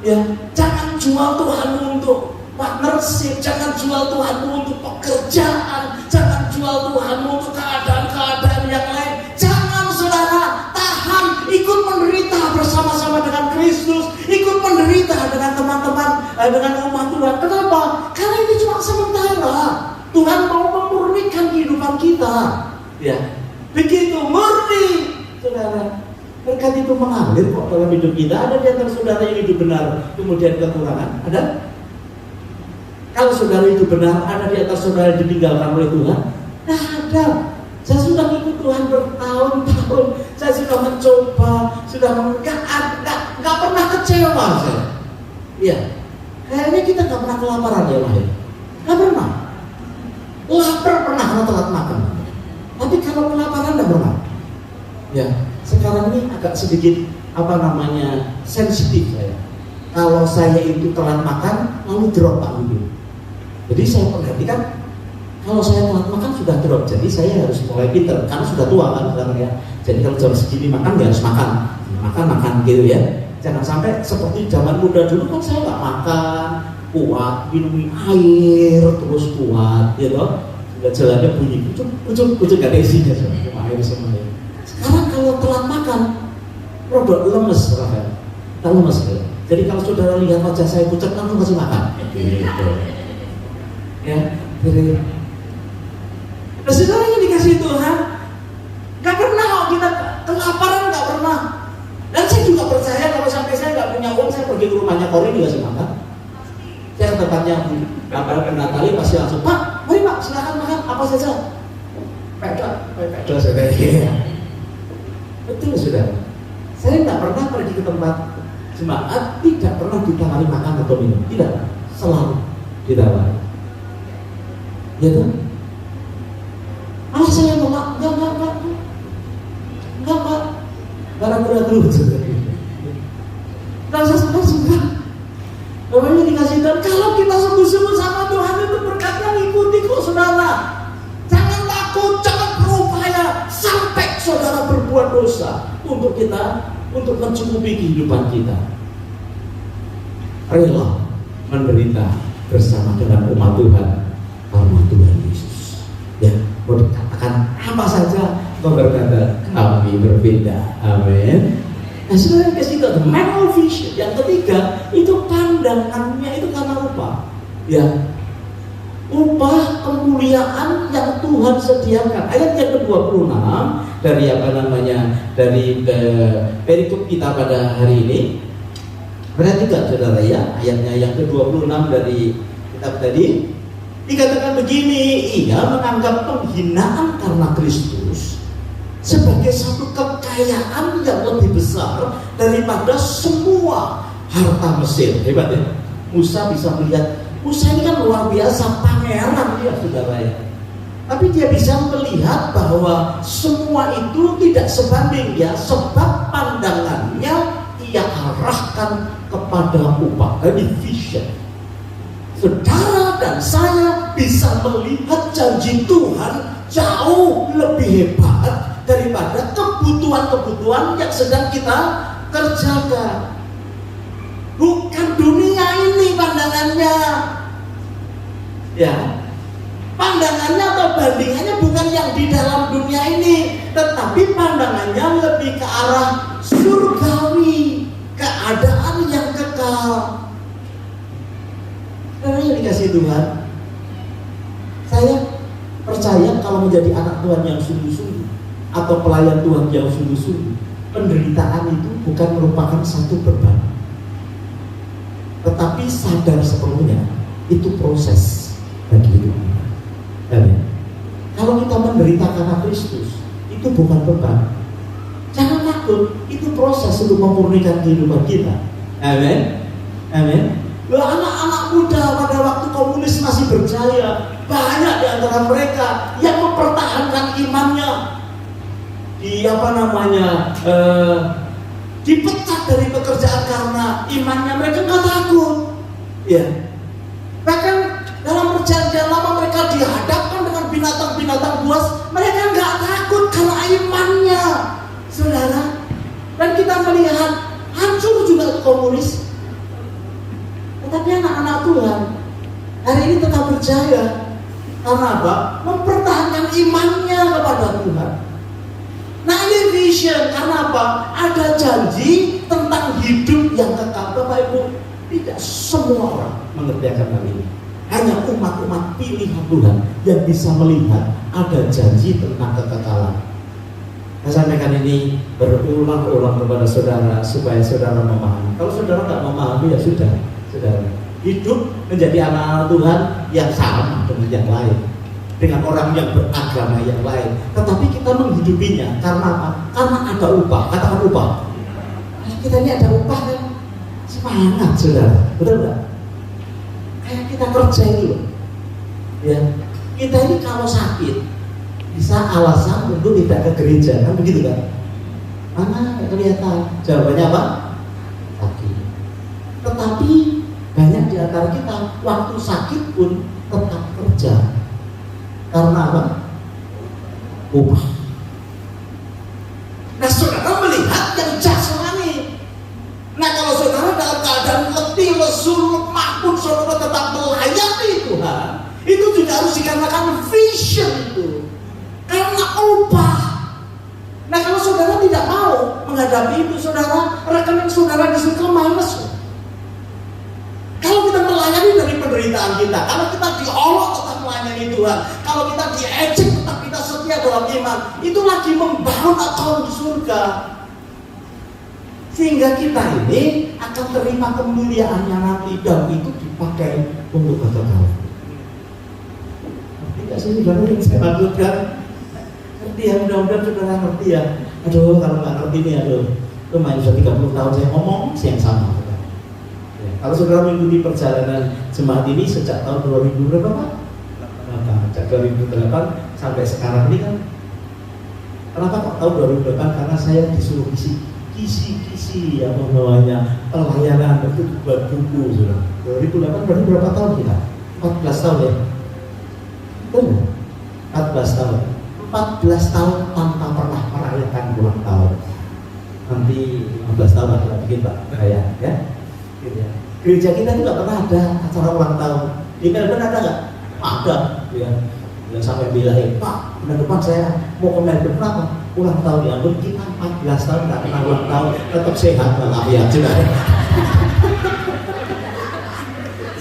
Ya, jangan jual Tuhanmu untuk partnership, jangan jual Tuhanmu untuk pekerjaan, jangan jual Tuhanmu untuk keadaan-keadaan yang lain. Jangan saudara, tahan, ikut menderita bersama-sama dengan Kristus, ikut menderita dengan teman-teman, dengan umat Tuhan. Kenapa? Karena ini cuma sementara. Tuhan mau memurnikan kehidupan kita. Ya, begitu murni, saudara. Berkat itu mengalir kok dalam hidup kita. Ada di antara saudara yang hidup benar, kemudian kekurangan? Ada? Kalau saudara itu benar, ada di antara saudara yang ditinggalkan oleh Tuhan? Nah, ada. Saya sudah ikut Tuhan bertahun-tahun. Saya sudah mencoba, nggak pernah kecewa saya. Iya. Kayaknya kita nggak pernah kelaparan ya, Mahir. Nggak pernah. Lapar pernah kalau telat makan. Tapi kalau kelaparan nggak pernah. Ya. Sekarang ini agak sedikit sensitif saya. Kalau saya itu telat makan, lalu drop Pak Widu. Jadi saya perhatikan, kalau saya telat makan sudah drop. Jadi saya harus mulai pintar, karena sudah tua kan sekarang ya. Jadi kalau jam segini makan, ya harus makan gitu ya. Jangan sampai seperti zaman muda dulu kan saya nggak makan, kuat, minum air terus kuat, ya toh. Jalannya bunyi kucuk gak ada isinya semua air semua. Sekarang kalau telat makan, rodok lemes rasanya. Lemes gitu. Jadi kalau saudara lihat wajah saya pucat, kamu masih makan. Gitu. Ya, jadi. Nah, saudara yang dikasih Tuhan, nggak pernah kok kita kelaparan, nggak pernah. Dan saya juga percaya kalau sampai saya nggak punya uang, saya pergi ke rumahnya Kori juga sih makan. Saya tempatnya kabar Natali pasti langsung, Pak, mari Pak, silakan makan apa saja. Pedo saudara. Betul saudara. Saya tidak pernah pergi ke tempat jemaat, tidak pernah ditawari makan atau minum, tidak, selalu ditawari. Ya kan? Saya nolak, enggak, ragu-ragu saudara. Rasa suka. Namanya dikasih Tuhan. Kalau kita sungguh-sungguh sama Tuhan, itu berkatnya ngikuti kok saudara. Jangan takut, jangan berupaya sampai saudara berbuat dosa untuk mencukupi kehidupan kita. Rela menderita bersama dengan umat Tuhan Yesus. Ya, mau dikatakan apa saja, kau berkata kami berbeda. Amin. Nah, saudara kasih itu the man of vision. Yang ketiga itu pandangannya itu karena upah. Ya, upah kemuliaan yang Tuhan sediakan. Ayat yang ke-26 dari dari perikop kita pada hari ini. Perhatikan saudara ya, ayatnya yang ke-26 dari kitab tadi. Dikatakan begini, ia menganggap penghinaan karena Kristus sebagai satu kekayaan yang lebih besar daripada semua harta Mesir. Hebat ya. Musa bisa melihat Musa ini kan luar biasa, pangeran dia saudara ya. Tapi dia bisa melihat bahwa semua itu tidak sebanding ya, sebab pandangannya ia arahkan kepada upah, vision. Saudara dan saya bisa melihat janji Tuhan jauh lebih hebat daripada kebutuhan-kebutuhan yang sedang kita kerjakan. Bukan dunia ini pandangannya, ya. Pandangannya atau bandingannya bukan yang di dalam dunia ini, tetapi pandangannya lebih ke arah surgawi, keadaan yang kekal. Karena yang dikasih Tuhan, saya percaya kalau menjadi anak Tuhan yang sungguh-sungguh atau pelayan Tuhan yang sungguh-sungguh, penderitaan itu bukan merupakan satu beban, tetapi sadar sepenuhnya itu proses bagi hidup kita. Amin. Kalau kita menderita karena Kristus, itu bukan beban. Jangan takut, itu proses untuk memurnikan kehidupan kita. Amin. Amin. Anak-anak muda pada waktu komunis masih berjaya, banyak di antara mereka yang mempertahankan imannya. Dipecat dari pekerjaan karena imannya, mereka nggak takut. Ya. Bahkan dalam perjanjian lama mereka dihadapkan dengan binatang-binatang buas, mereka nggak takut karena imannya, saudara. Dan kita melihat hancur juga komunis, tetapi anak-anak Tuhan hari ini tetap berjaya. Karena apa? Mempertahankan imannya kepada Tuhan. Nah ini vision, karena apa? Ada janji tentang hidup yang kekal. Bapak Ibu, tidak semua orang mengerjakan hal ini. Hanya umat-umat pilihan Tuhan yang bisa melihat ada janji tentang kekekalan. Saya sampaikan ini berulang-ulang kepada saudara supaya saudara memahami. Kalau saudara nggak memahami ya sudah, saudara. Hidup menjadi anak-anak Tuhan yang sama dengan yang lain, dengan orang yang beragama yang lain. Tetapi kita menghidupinya karena apa? Karena ada upah. Katakan upah. Kita ini ada upah kan? Semangat saudara, betul nggak? Kayak kita kerja itu, ya. Kita ini kalau sakit bisa alasan untuk tidak ke gereja, kan begitu kan? Mana nggak kelihatan? Jawabannya apa? Sakit. Tetapi banyak di antara kita waktu sakit pun tetap kerja. Karena apa? Upah. Nah saudara melihat yang jasmani. Nah kalau saudara dalam keadaan letih, lesu, lemah pun saudara tetap melayani Tuhan, itu juga harus dikarenakan vision itu. Karena upah. Nah kalau saudara tidak mau menghadapi itu, saudara, rekening saudara di surga minus. Kalau kita melayani dari penderitaan kita, kalau kita diolok tetap melayani Tuhan, kalau kita diejek tetap kita setia dalam iman, itu lagi membangun account di surga. Sehingga kita ini akan terima kemuliaannya nanti, dan itu dipakai untuk kekekalan. Tidak sih saudara yang saya maksudkan? Ngerti ya, mudah-mudahan saudara ngerti ya. Aduh, kalau nggak ngerti nih, aduh, lumayan sudah 30 tahun saya ngomong yang sama. Kalau saudara mengikuti perjalanan jemaat ini sejak tahun 2000 berapa Pak? Sejak 2008 sampai sekarang ini kan. Kenapa kok tahun 2008? Karena saya disuruh kisi apa namanya pelayanan itu buat buku saudara. 2008 berarti berapa tahun kita? 14 tahun ya? Betul? 14 tahun. 14 tahun tanpa pernah merayakan ulang tahun. Nanti 15 tahun lagi bikin Pak, kayak ya. Gitu ya. Gereja kita itu nggak pernah ada acara ulang tahun. Di Melbourne ada nggak? Ada, ya. Yang sampai bilang, Pak, bulan depan saya mau ke Melbourne apa? Ulang tahun ya. Kita 14 tahun nggak pernah ulang tahun, tetap sehat walafiat juga.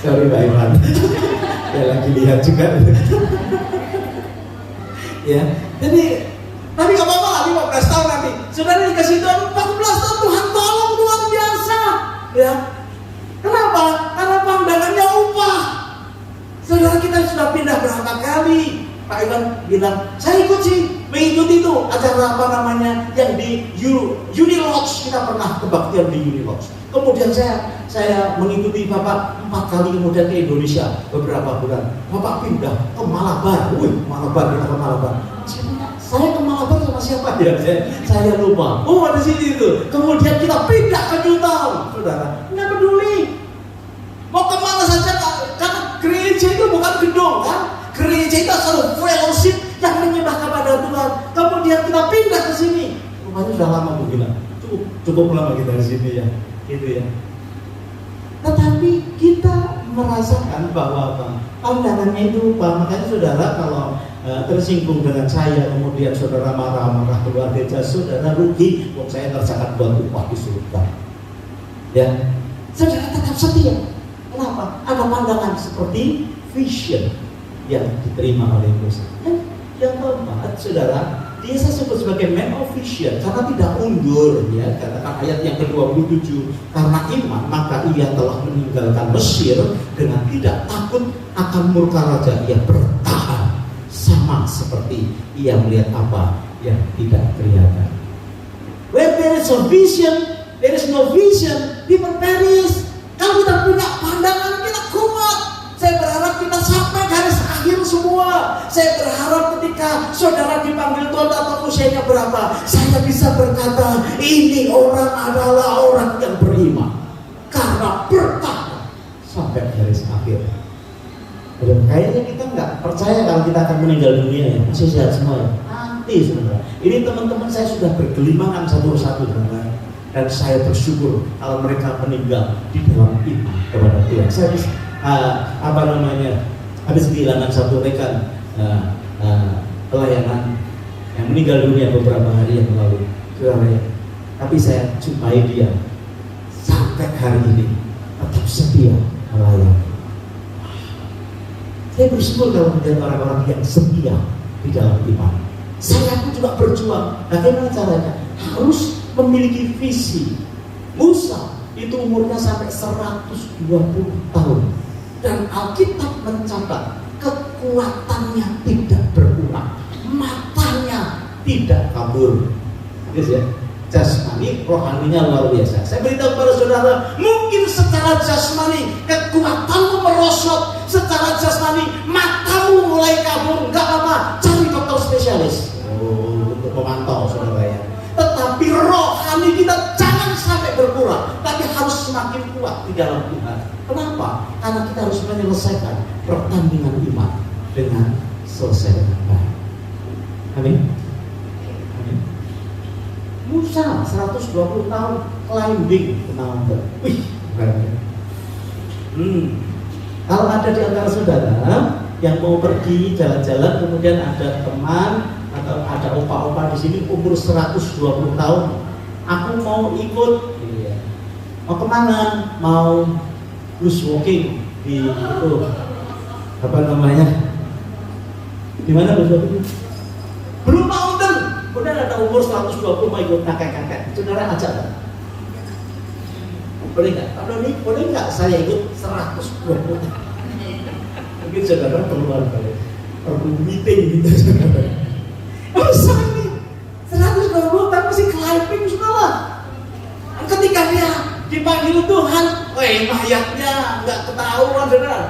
Sorry Pak Iman, ya lagi lihat juga. Ya, jadi tapi nggak apa-apa lah 15 tahun nanti. Saudara dikasih Tuhan 14 tahun, Tuhan tolong luar biasa, ya. Kenapa? Karena pandangannya upah. Saudara kita sudah pindah berapa kali? Pak Iwan bilang, saya ikut sih, Mengikuti itu acara apa namanya yang di Unilodge, kita pernah kebaktian di Unilodge. Kemudian saya mengikuti Bapak 4 kali kemudian ke Indonesia beberapa bulan. Bapak pindah ke Malabar. Malabar, kita ke Malabar. Saya ke Malabar sama siapa ya? Saya lupa. Oh, ada sini itu. Kemudian kita pindah ke Newtown, saudara. Nggak peduli. Mau kemana saja, karena gereja itu bukan gedung kan? Gereja itu adalah fellowship yang menyembah kepada Tuhan. Kemudian kita pindah ke sini. Rumahnya sudah lama begini. Cukup lama kita di sini ya, gitu ya. Tetapi kita merasakan bahwa apa? Pandangannya itu apa? Makanya saudara kalau tersinggung dengan saya, kemudian saudara marah-marah keluar gereja, saudara rugi. Wong saya tercatat buat upah di surga. Ya, saudara tetap setia. Kenapa? Ada pandangan seperti vision yang diterima oleh Musa. Dan yang keempat, saudara, dia saya sebut sebagai man of vision karena tidak undur, ya. Katakan ayat yang ke-27, karena iman maka ia telah meninggalkan Mesir dengan tidak takut akan murka raja. Ia bertahan sama seperti ia melihat apa yang tidak kelihatan. Where there is a vision, there is no vision, people perish. Kalau kita punya pandangan, kita kuat. Saya berharap kita sampai garis akhir semua. Saya berharap ketika saudara dipanggil Tuhan atau usianya berapa, saya bisa berkata, ini orang adalah orang yang beriman karena bertahan sampai garis akhir. Dan kayaknya kita nggak percaya kalau kita akan meninggal dunia ya, masih sehat semua ya. Nanti saudara, ini teman-teman saya sudah bergelimangan satu persatu saudara. Dan saya bersyukur kalau mereka meninggal di dalam iman kepada Tuhan. Saya habis kehilangan satu rekan pelayanan yang meninggal dunia beberapa hari yang lalu. Tapi saya jumpai dia sampai hari ini tetap setia melayani. Saya bersyukur kalau melihat orang-orang yang setia di dalam iman. Saya pun juga berjuang. Bagaimana caranya? Harus memiliki visi. Musa itu umurnya sampai 120 tahun dan Alkitab mencatat kekuatannya tidak berkurang, matanya tidak kabur. Yes, ya. Jasmani, rohaninya luar biasa. Saya beritahu kepada saudara, mungkin secara jasmani kekuatanmu merosot, secara jasmani matamu mulai kabur, nggak apa-apa, cari dokter spesialis untuk memantau saudara ya. Tetapi rohani kita jangan sampai berkurang, tapi harus semakin kuat di dalam Tuhan. Kenapa? Karena kita harus menyelesaikan pertandingan iman dengan selesai dengan baik. Amin. Amin. Musa 120 tahun climbing ke mountain. Wih, keren. Kalau ada di antara saudara yang mau pergi jalan-jalan, kemudian ada teman atau ada opa-opa di sini umur 120 tahun, aku mau ikut, mau kemana? Mau bush walking di itu apa namanya? Di mana bush walking? Blue Mountain. Kemudian ada umur 120 mau ikut kakek-kakek. Saudara ajak kan? Boleh nggak? Kalau ini boleh nggak? Saya ikut 120. Mungkin saudara keluar balik, perlu meeting gitu saudara. Bisa nih 120 tapi masih climbing saudara. Ketika dia dipanggil Tuhan, mayatnya nggak ketahuan saudara.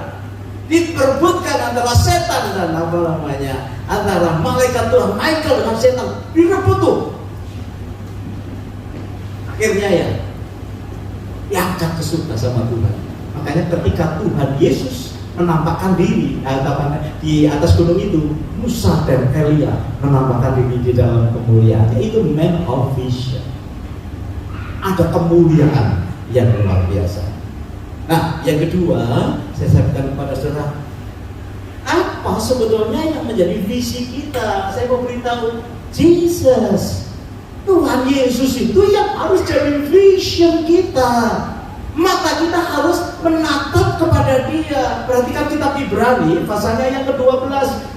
Diperbutkan antara setan dan apa namanya, antara malaikat Tuhan Michael dengan setan, direbut tuh. Akhirnya ya diangkat ke surga sama Tuhan. Makanya ketika Tuhan Yesus menampakkan diri di atas gunung itu, Musa dan Elia menampakkan diri di dalam kemuliaan. Itu man of vision. Ada kemuliaan yang luar biasa. Nah, yang kedua, saya sampaikan kepada saudara, apa sebetulnya yang menjadi visi kita? Saya mau beritahu, Jesus, Tuhan Yesus itu yang harus jadi vision kita. Mata kita harus menatap kepada Dia. Perhatikan kitab Ibrani, pasalnya yang ke-12,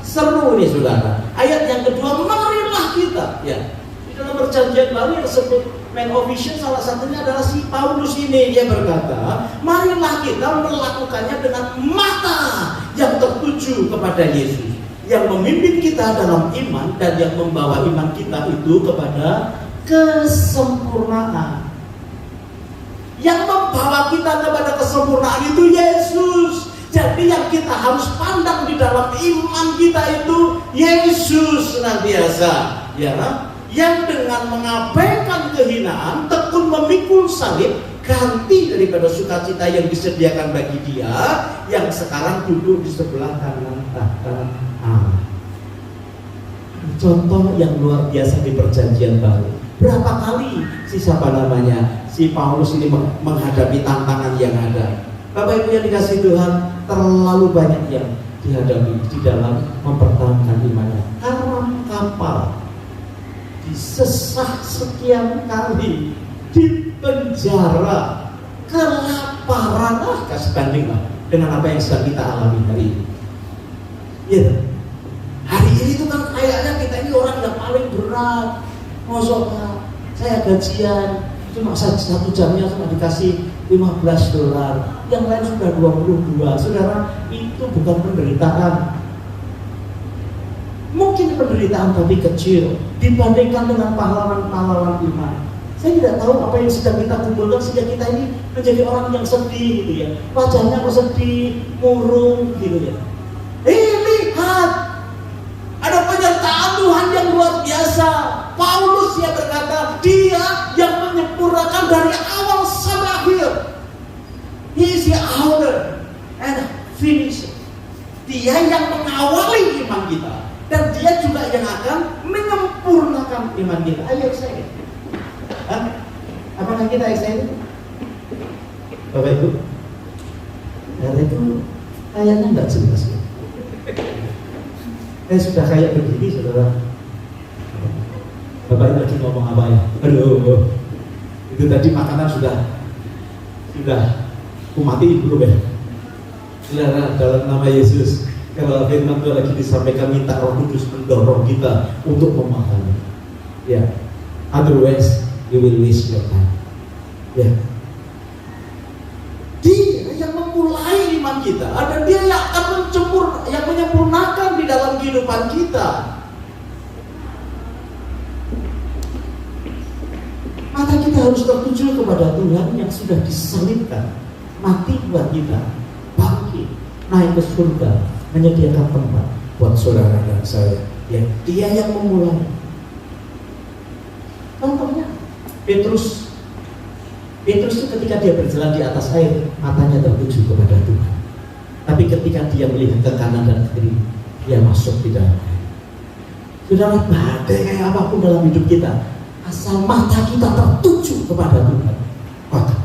seru nih saudara. Ayat yang kedua, marilah kita. Ya, di dalam perjanjian baru yang disebut man of vision, salah satunya adalah si Paulus ini. Dia berkata, marilah kita melakukannya dengan mata yang tertuju kepada Yesus. yang memimpin kita dalam iman dan yang membawa iman kita itu kepada kesempurnaan. Yang membawa kita kepada kesempurnaan itu Yesus. Jadi yang kita harus pandang di dalam iman kita itu Yesus senantiasa, ya, yang dengan mengabaikan kehinaan, tekun memikul salib, ganti daripada sukacita yang disediakan bagi Dia yang sekarang duduk di sebelah kanan tahta Allah. Contoh yang luar biasa di perjanjian baru. Berapa kali si Paulus ini menghadapi tantangan yang ada. Bapak Ibu yang dikasihi Tuhan, terlalu banyak yang dihadapi di dalam mempertahankan imannya. Karena kapal disesah sekian kali, di penjara, kelaparan, kasih banding dengan apa yang sedang kita alami hari ini. Ya, hari ini itu kan kayaknya kita ini orang yang paling berat. Mosok saya gajian cuma 1 jamnya cuma dikasih $15, yang lain sudah 22. Saudara, itu bukan penderitaan. Mungkin penderitaan tapi kecil dibandingkan dengan pahlawan-pahlawan iman. Saya tidak tahu apa yang sedang kita kumpulkan sehingga kita ini menjadi orang yang sedih gitu ya. Wajahnya kok sedih, murung gitu ya. Lihat, ada penyertaan Tuhan yang luar biasa. Paulus yang berkata, Dia yang menyempurnakan dari awal sampai akhir. He is the author and finisher. Dia yang mengawali iman kita, dan Dia juga yang akan menyempurnakan iman kita. Ayo saya. Apakah kita excited? Bapak Ibu, hari itu kayaknya nggak jelas ya. Sudah kayak begini, saudara. Bapak Ibu lagi ngomong apa ya? Aduh, itu tadi makanan sudah kumatiin belum ya? Saudara, dalam nama Yesus, kalau firman Tuhan lagi disampaikan, minta Roh Kudus mendorong kita untuk memahami. Ya, otherwise you will waste your time. Ya, Dia yang memulai iman kita, dan Dia yang akan yang menyempurnakan di dalam kehidupan kita. Maka kita harus tertuju kepada Tuhan yang sudah disalibkan, mati buat kita, bangkit, naik ke surga, menyediakan tempat buat saudara dan saya. Ya, Dia yang memulai. Contohnya Petrus itu ketika dia berjalan di atas air, matanya tertuju kepada Tuhan. Tapi ketika dia melihat ke kanan dan kiri, dia masuk di dalam air. Saudara, badai kayak apapun dalam hidup kita, asal mata kita tertuju kepada Tuhan, maka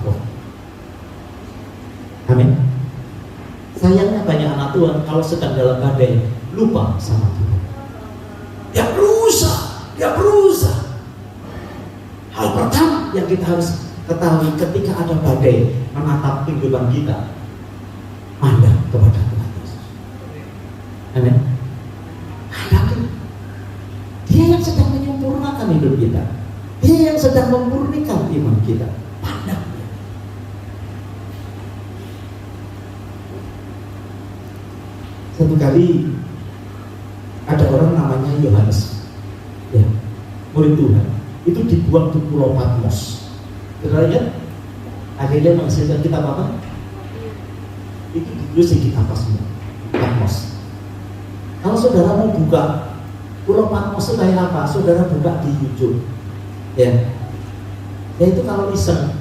amin. Sayangnya banyak anak Tuhan kalau sedang dalam badai lupa sama Tuhan. Dia berusaha. Hal pertama yang kita harus ketahui ketika ada badai menatap kehidupan kita, mandang kepada Tuhan Yesus. Amin. Hadapi. Dia yang sedang menyempurnakan hidup kita. Dia yang sedang memurnikan iman kita. Pandang Dia. Satu kali ada orang namanya Yohanes, ya, murid Tuhan. Itu dibuang di Pulau Patmos. Saudara lihat, akhirnya menghasilkan kitab apa? Itu ditulis di kitab Patmos. Kalau saudara mau buka Pulau Patmos itu kayak apa? Saudara buka di YouTube. Ya itu kalau iseng,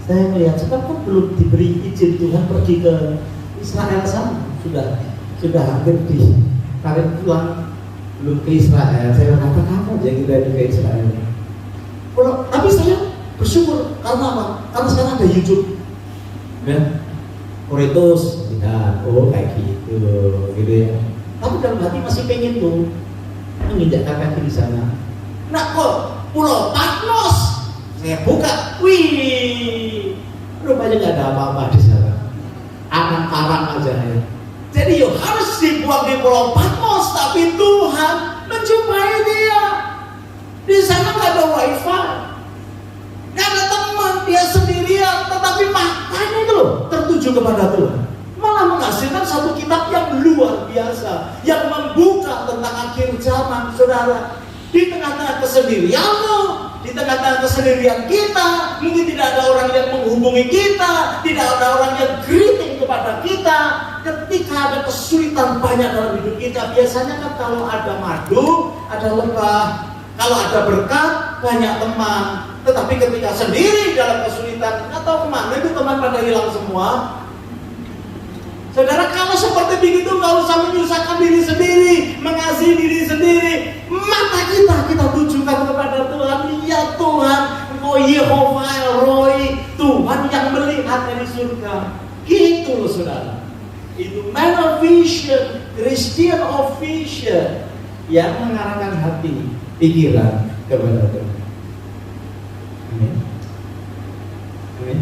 saya melihat sebab kan belum diberi izin Tuhan pergi ke Israel sana, sudah hampir ditarik pulang, belum ke Israel. Saya berkata kapan ya kita ke Israel? Tapi saya bersyukur karena apa? Karena sekarang ada YouTube, ya. Koretus, lihat, kayak gitu ya. Tapi dalam hati masih pengen tuh menginjak kaki di sana. Nah kok Pulau Patmos, saya buka, wih, rupanya nggak ada apa-apa di sana, karang aja ya. Jadi harus dibuang di Pulau Patmos, tapi Tuhan menjumpai dia. Di sana nggak ada wifi, nggak ada teman, dia sendirian, tetapi matanya itu loh tertuju kepada Tuhan. Malah menghasilkan satu kitab yang luar biasa, yang membuka saudara. Di tengah-tengah kesendirianmu, di tengah-tengah kesendirian kita, mungkin tidak ada orang yang menghubungi kita, tidak ada orang yang greeting kepada kita. Ketika ada kesulitan banyak dalam hidup kita, biasanya kan kalau ada madu, ada lebah, kalau ada berkat, banyak teman. Tetapi ketika sendiri dalam kesulitan, nggak tahu kemana itu teman pada hilang semua. Saudara, kalau seperti begitu nggak usah menyusahkan diri sendiri, mengasihi diri sendiri. Mata kita tujukan kepada Tuhan. Ya Tuhan, Engkau Yehova El-Roi, Tuhan yang melihat dari surga. Gitu loh saudara. Itu man of vision, Christian of vision, yang mengarahkan hati, pikiran kepada Tuhan. Amin. Amin.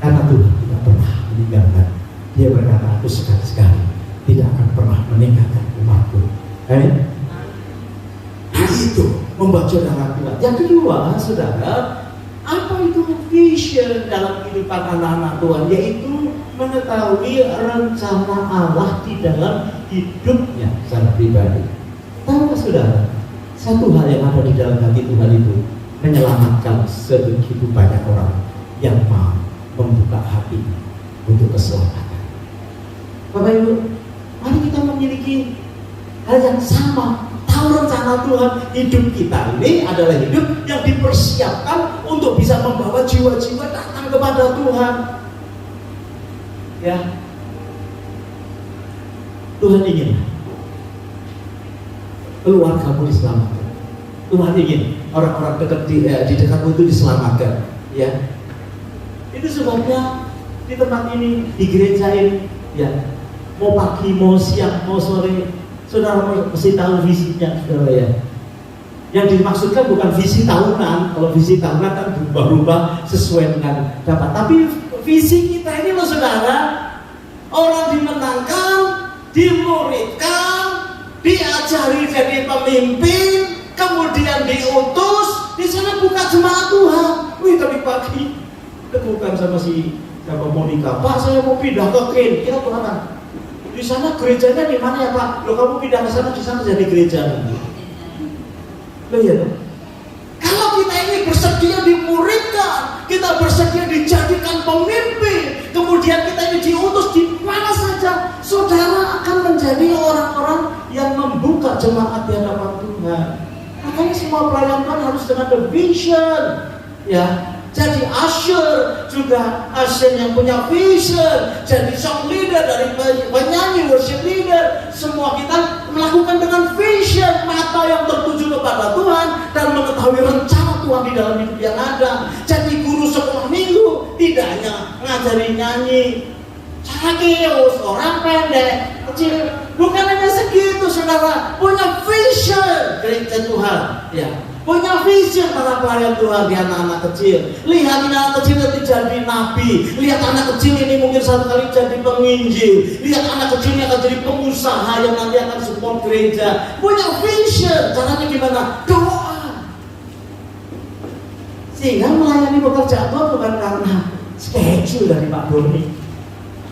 Karena Tuhan tidak pernah meninggalkan. Dia berkata, aku sekali-sekali tidak akan pernah meninggalkan umatku. Amin. Itu membuat saudara kuat. Yang kedua, saudara, apa itu vision dalam kehidupan anak-anak Tuhan? Yaitu mengetahui rencana Allah di dalam hidupnya secara pribadi. Tahu saudara, satu hal yang ada di dalam hati Tuhan itu menyelamatkan sebegitu banyak orang yang mau membuka hati untuk keselamatan. Bapak Ibu, mari kita memiliki hal yang sama. Tahu rencana Tuhan, hidup kita ini adalah hidup yang dipersiapkan untuk bisa membawa jiwa-jiwa datang kepada Tuhan. Ya, Tuhan ingin keluargamu diselamatkan. Tuhan ingin orang-orang di dekatmu itu diselamatkan. Ya, itu sebabnya di tempat ini, di gereja ini, ya, mau pagi, mau siang, mau sore, saudara mesti tahu visinya, saudara ya. Yang dimaksudkan bukan visi tahunan. Kalau visi tahunan kan berubah-ubah sesuai dengan dapat. Tapi visi kita ini loh saudara, orang dimenangkan, dimuridkan, diajari jadi pemimpin, kemudian diutus, di sana buka jemaat Tuhan. Wih, tadi pagi ketukan sama si Monika, Pak saya mau pindah ke Ken, kita kemana? Di sana gerejanya di mana ya Pak? Loh kamu pindah ke sana, di sana jadi gereja nanti. Loh iya dong. Kalau kita ini bersedia dimuridkan, kita bersedia dijadikan pemimpin, kemudian kita ini diutus di mana saja, saudara akan menjadi orang-orang yang membuka jemaat di hadapan Tuhan. Makanya semua pelayan Tuhan harus dengan the vision, ya. Jadi usher juga, usher yang punya vision. Jadi song leader, dari penyanyi, worship leader, semua kita melakukan dengan vision, mata yang tertuju kepada Tuhan dan mengetahui rencana Tuhan di dalam hidup yang ada. Jadi guru sekolah minggu tidak hanya ngajari nyanyi cakius, orang pendek, kecil, bukan hanya segitu saudara, punya vision gereja Tuhan, ya. Punya vision para pelayan Tuhan di anak-anak kecil. Lihat ini anak kecil nanti jadi nabi. Lihat anak kecil ini mungkin satu kali jadi penginjil. Lihat anak kecil ini akan jadi pengusaha yang nanti akan support gereja. Punya vision. Caranya gimana? Doa. Sehingga melayani pekerjaan Tuhan bukan karena schedule dari Pak Doni,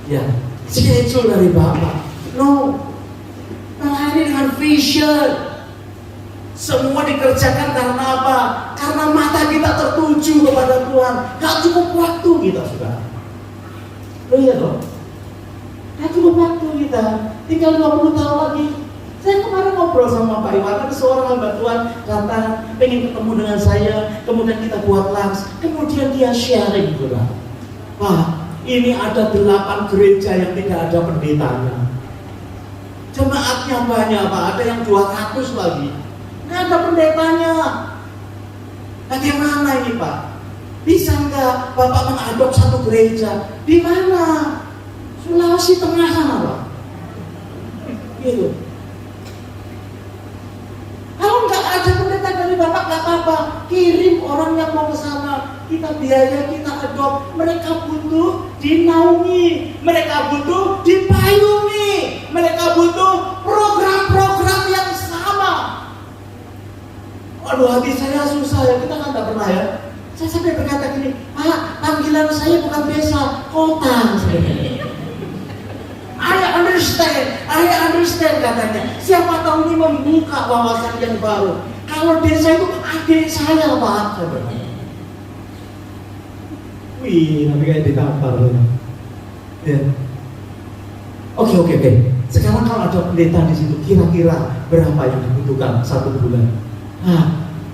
ya, schedule dari Bapak. No, melayani dengan vision. Semua dikerjakan karena apa? Karena mata kita tertuju kepada Tuhan. Gak cukup waktu kita sudah. Oh iya dong. Gak cukup waktu kita. Tinggal 20 tahun lagi. Saya kemarin ngobrol sama Pak Iwan, ada seorang hamba Tuhan datang, pengen ketemu dengan saya. Kemudian kita buat lunch. Kemudian dia sharing gitu lah. Wah, ini ada 8 gereja yang tidak ada pendetanya. Jemaatnya banyak Pak, ada yang 200 lagi. Nggak ada pendetanya. Bagaimana ini Pak? Bisa nggak Bapak mengadop satu gereja? Di mana? Sulawesi Tengah sana Pak. Gitu. Kalau nggak ada pendeta dari Bapak nggak apa-apa. Kirim orang yang mau ke sana. Kita biaya, kita adop. Mereka butuh dinaungi. Mereka butuh dipayungi. Mereka butuh program-program yang sama. Aduh, hati saya susah ya, kita kan tak pernah ya. Saya sampai berkata gini, Pak, panggilan saya bukan desa, kota. I understand katanya. Siapa tahu ini membuka wawasan yang baru. Kalau desa itu adik saya Pak. Wih, nanti kayak ditampar. Ya. Oke. Sekarang kalau ada pendeta di situ, kira-kira berapa yang dibutuhkan 1 bulan?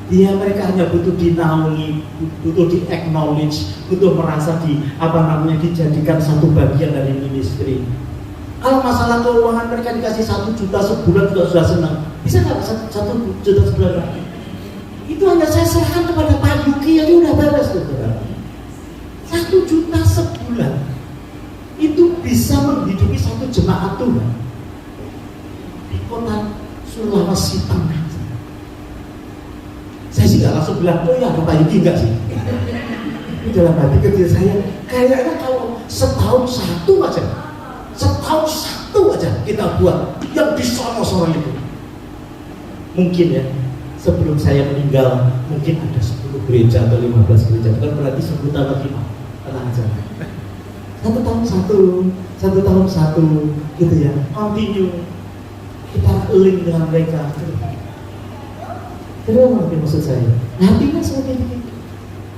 Mereka hanya butuh dinaungi, butuh di-acknowledge, butuh merasa dijadikan satu bagian dari ministry. Kalau masalah keuangan mereka dikasih 1 juta sebulan juga sudah senang. Bisa nggak 1 juta sebulan? Itu hanya saya serahkan kepada Pak Yuki, jadi udah beres tuh. 1 juta sebulan itu bisa menghidupi 1 jemaat Tuhan di kota Sulawesi Tengah. Saya sih nggak langsung bilang, oh ya Pak Yuki enggak sih. Ini dalam hati kecil saya, kayaknya kalau setahun satu aja kita buat yang di sono-sono itu. Mungkin ya, sebelum saya meninggal, mungkin ada 10 gereja atau 15 gereja. Bukan berarti 10 tahun lagi, tenang aja. 1 tahun satu, gitu ya. Continue. Kita link dengan mereka. Itu yang maksud saya. Nantinya seperti itu.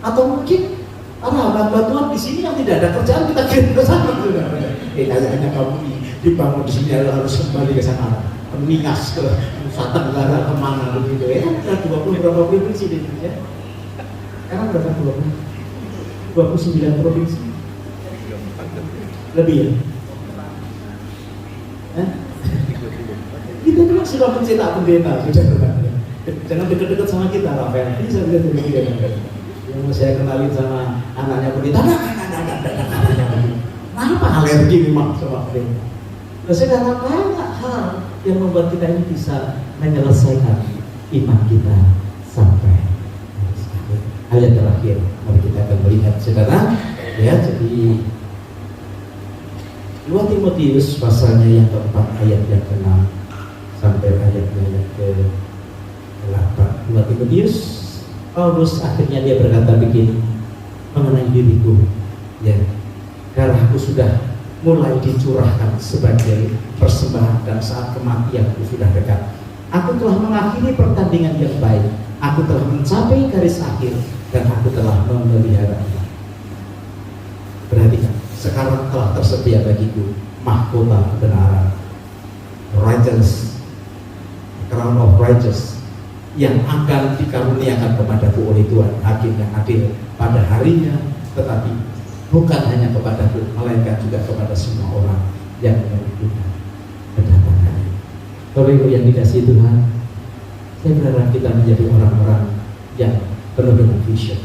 Atau mungkin hamba Tuhan di sini yang tidak ada kerjaan kita kirim ke sana. Kayaknya kamu dibangun di sini harus kembali ke sana, Minas ke Nusa Tenggara kemana begitu ya. Ada 20 berapa provinsi di Indonesia? Sekarang berapa 29 provinsi. Lebih ya? Kita juga sudah mencetak pendeta, jangan dekat-dekat sama kita, Rafael. Bisa dekat-dekat. Yang saya kenalin sama anaknya pendeta, kenapa alergi memang sama pendeta? Saya kata banyak hal yang membuat kita ini bisa menyelesaikan iman kita sampai ayat terakhir. Mari kita akan melihat saudara, ya. Jadi 2 Timotius pasalnya yang keempat ayat yang ke-6 sampai ayatnya yang ke-8. 2 Timotius, Paulus akhirnya dia berkata begini mengenai diriku, ya, darahku sudah mulai dicurahkan sebagai persembahan dan saat kematianku sudah dekat. Aku telah mengakhiri pertandingan yang baik. Aku telah mencapai garis akhir dan aku telah memelihara. Perhatikan, sekarang telah tersedia bagiku mahkota kebenaran, righteous, crown of righteous, yang akan dikaruniakan kepadaku oleh Tuhan, Hakim yang adil pada harinya, tetapi bukan hanya kepadaku, melainkan juga kepada semua orang yang membutuhkan kedatangannya. Bapak Ibu yang dikasihi Tuhan, saya berharap kita menjadi orang-orang yang penuh dengan vision.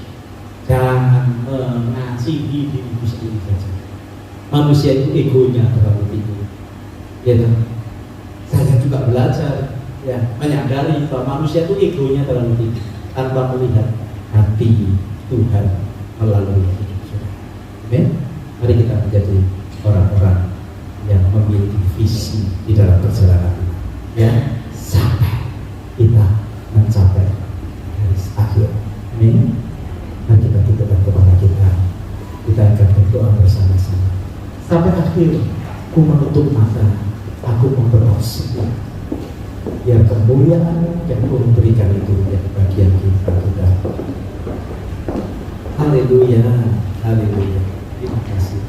Jangan mengasihi diriku sendiri saja. Manusia itu egonya terlalu tinggi. Ya, saya juga belajar, ya, menyadari bahwa manusia itu egonya terlalu tinggi tanpa melihat hati Tuhan melalui hidup kita. Amin. Mari kita menjadi orang-orang yang memiliki visi di dalam perjalanan kita, ya, sampai kita mencapai garis akhir. Amin. Mari kita tutupkan kepala kita. Kita akan berdoa bersama-sama. Sampai akhir, ku menutup mata, aku memberdoa semua. Biar kemuliaan yang Tuhan berikan itu menjadi bagian kita. Haleluya, haleluya. Terima kasih.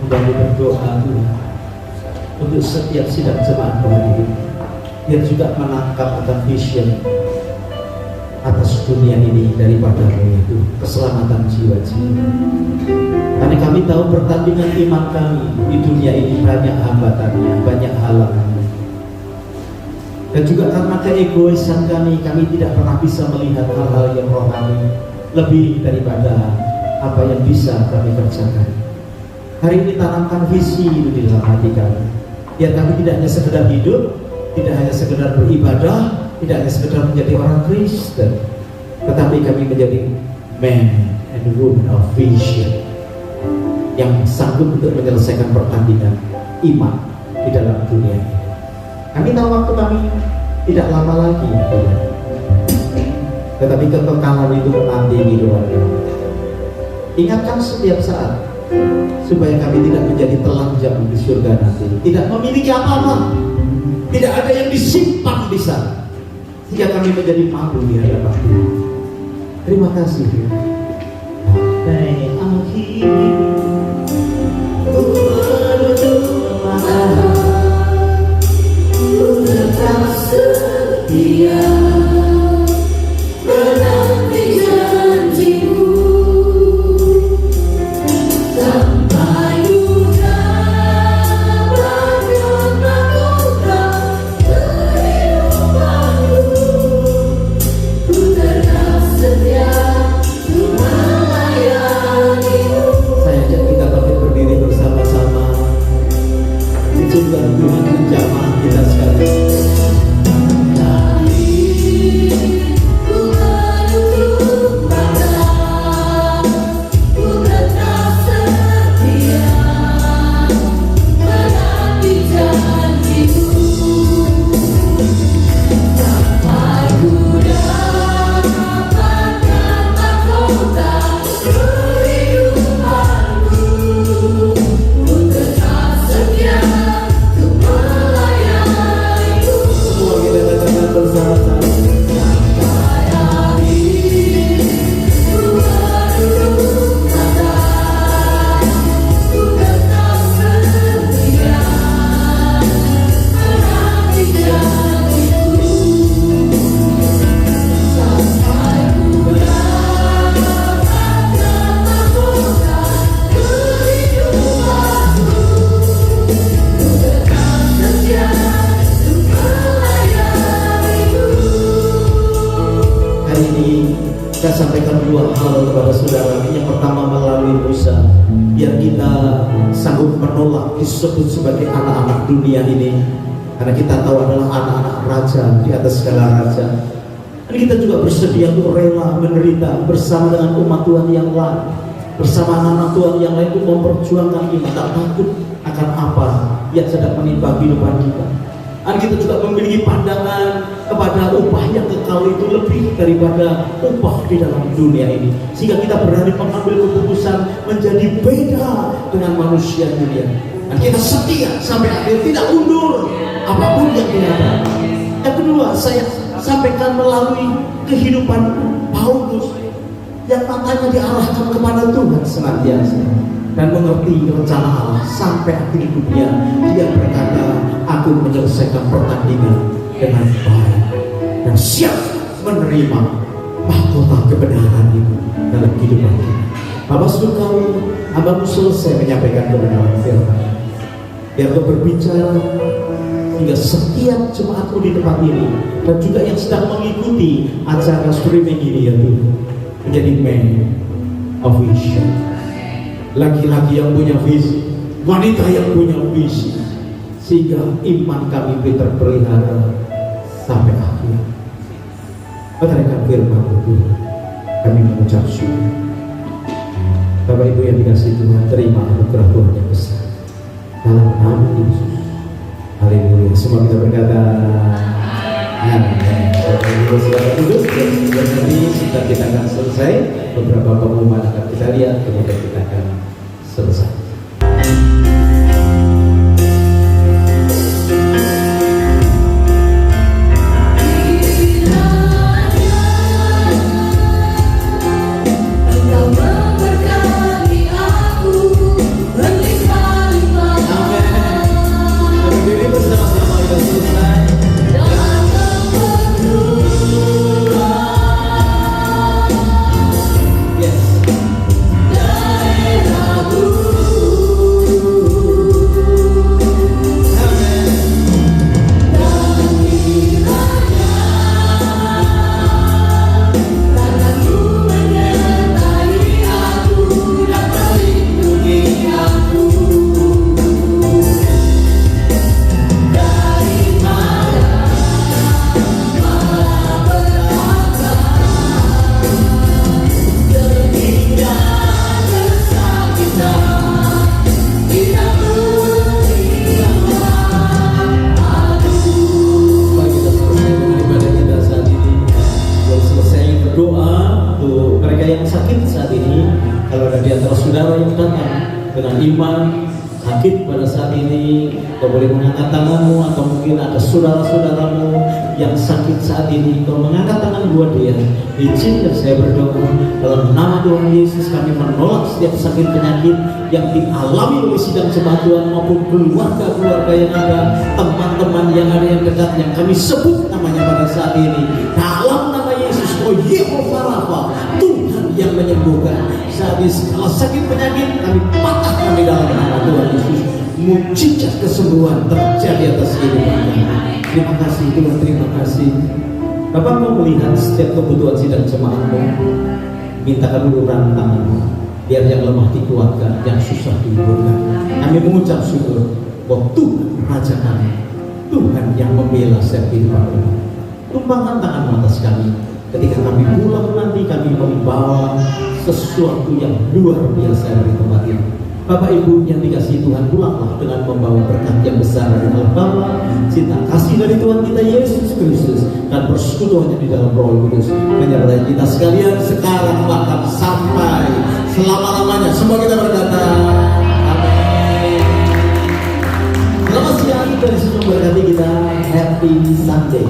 Kembali berdoa Tuhan untuk setiap sidang jemaat hari ini, biar juga menangkap akan vision atas dunia ini daripada itu keselamatan jiwa-jiwa. Karena kami tahu pertandingan iman kami di dunia ini banyak hambatannya, banyak halangannya. Dan juga karena keegoisan kami tidak pernah bisa melihat hal-hal yang rohani lebih daripada apa yang bisa kami kerjakan. Hari ini tanamkan visi itu di dalam hati kami. Biar kami tidak hanya sekedar hidup, tidak hanya sekedar beribadah, tidak hanya sekedar menjadi orang Kristen, tetapi kami menjadi man and woman of vision yang sanggup untuk menyelesaikan pertandingan iman di dalam dunia ini. Kami tahu waktu kami tidak lama lagi, ya. Tetapi kekekalan itu menanti kehidupan kami. Ingatkan setiap saat supaya kami tidak menjadi telanjang di surga nanti, tidak memiliki apa-apa, tidak ada yang disimpan di sana, sehingga kami menjadi malu di hadapan Tuhan. Terima kasih. Sampai akhir ku berdoa, ku tetap setia menanti janjimu sampai dapat mahkota kehidupanku. Ku tetap setia untuk melayanimu. Saya ajak kita bangkit berdiri bersama-sama. Izinkan Tuhan menjamah kita sekalian. Saya sampaikan dua hal kepada saudara. Yang pertama melalui Musa, biar kita sanggup menolak disebut sebagai anak-anak dunia ini, karena kita tahu adalah anak-anak raja di atas segala raja. Dan kita juga bersedia untuk rela menderita bersama dengan umat Tuhan yang lain, bersama anak-anak Tuhan yang lain, untuk memperjuangkan iman, tak takut akan apa yang sedang menimpa kehidupan kita. Dan kita juga memiliki pandangan kepada upah yang kekal itu lebih daripada upah di dalam dunia ini, sehingga kita berani mengambil keputusan menjadi beda dengan manusia dunia. Dan kita setia sampai akhir, tidak undur apapun yang dihadapi. Yang kedua, saya sampaikan melalui kehidupan Paulus yang matanya diarahkan kepada Tuhan senantiasa dan mengerti rencana Allah sampai akhir hidupnya. Dia berkata, aku menyelesaikan pertandingan dengan baik dan siap menerima mahkota kebenaran itu dalam kehidupan kita. Bapak Saudara, hambamu selesai menyampaikan kebenaran firman. Biar kau berbicara hingga setiap jemaatku di tempat ini dan juga yang sedang mengikuti acara streaming ini, ya Tuhan, menjadi man of vision. Laki-laki yang punya visi, wanita yang punya visi, sehingga iman kami terpelihara sampai akhir. Mendengarkan firman Tuhan, kami mengucap syukur. Bapak Ibu yang dikasihi Tuhan, terima anugerah Tuhan yang besar dalam nama Yesus. Haleluya. Semua kita berkata amin. Bapak Ibu silakan duduk. Dan nanti kita akan selesai, beberapa pengumuman akan kita lihat, kemudian kita akan selesai. Doa untuk mereka yang sakit saat ini. Kalau ada di antara saudara yang datang dengan iman, sakit pada saat ini, kau boleh mengangkat tanganmu, atau mungkin ada saudara-saudaramu yang sakit saat ini, kau mengangkat tangan buat dia. Izinkan saya berdoa dalam nama Tuhan Yesus, kami menolak setiap sakit penyakit yang dialami oleh sidang jemaat Tuhan maupun keluarga-keluarga yang ada, teman-teman yang ada yang dekat, yang kami sebut namanya pada saat ini. Dalam nama Yesus, oh Yehova Rafa, Tuhan yang menyembuhkan. Saat ini segala sakit penyakit kami patahkan di dalam nama Tuhan Yesus. Mujizat kesembuhan terjadi atas kehidupan kami. Terima kasih Tuhan, terima kasih. Bapak mau melihat setiap kebutuhan sidang jemaatmu, mintakan uluran tanganmu, biar yang lemah dikuatkan, yang susah dihiburkan. Kami mengucap syukur bahwa Tuhan Raja kami, Tuhan yang membela setiap kehidupan kami. Tumpahkan tangan atas kami. Ketika kami pulang nanti, kami membawa sesuatu yang luar biasa dari tempat ini. Bapak Ibu yang dikasihi Tuhan, pulanglah dengan membawa berkat yang besar dari Allah Bapa, cinta kasih dari Tuhan kita Yesus Kristus, dan persekutuannya di dalam Roh Kudus menyertai kita sekalian sekarang bahkan sampai selama-lamanya. Semua kita berkata amin. Selamat siang, dari semua berkati kita. Happy Sunday.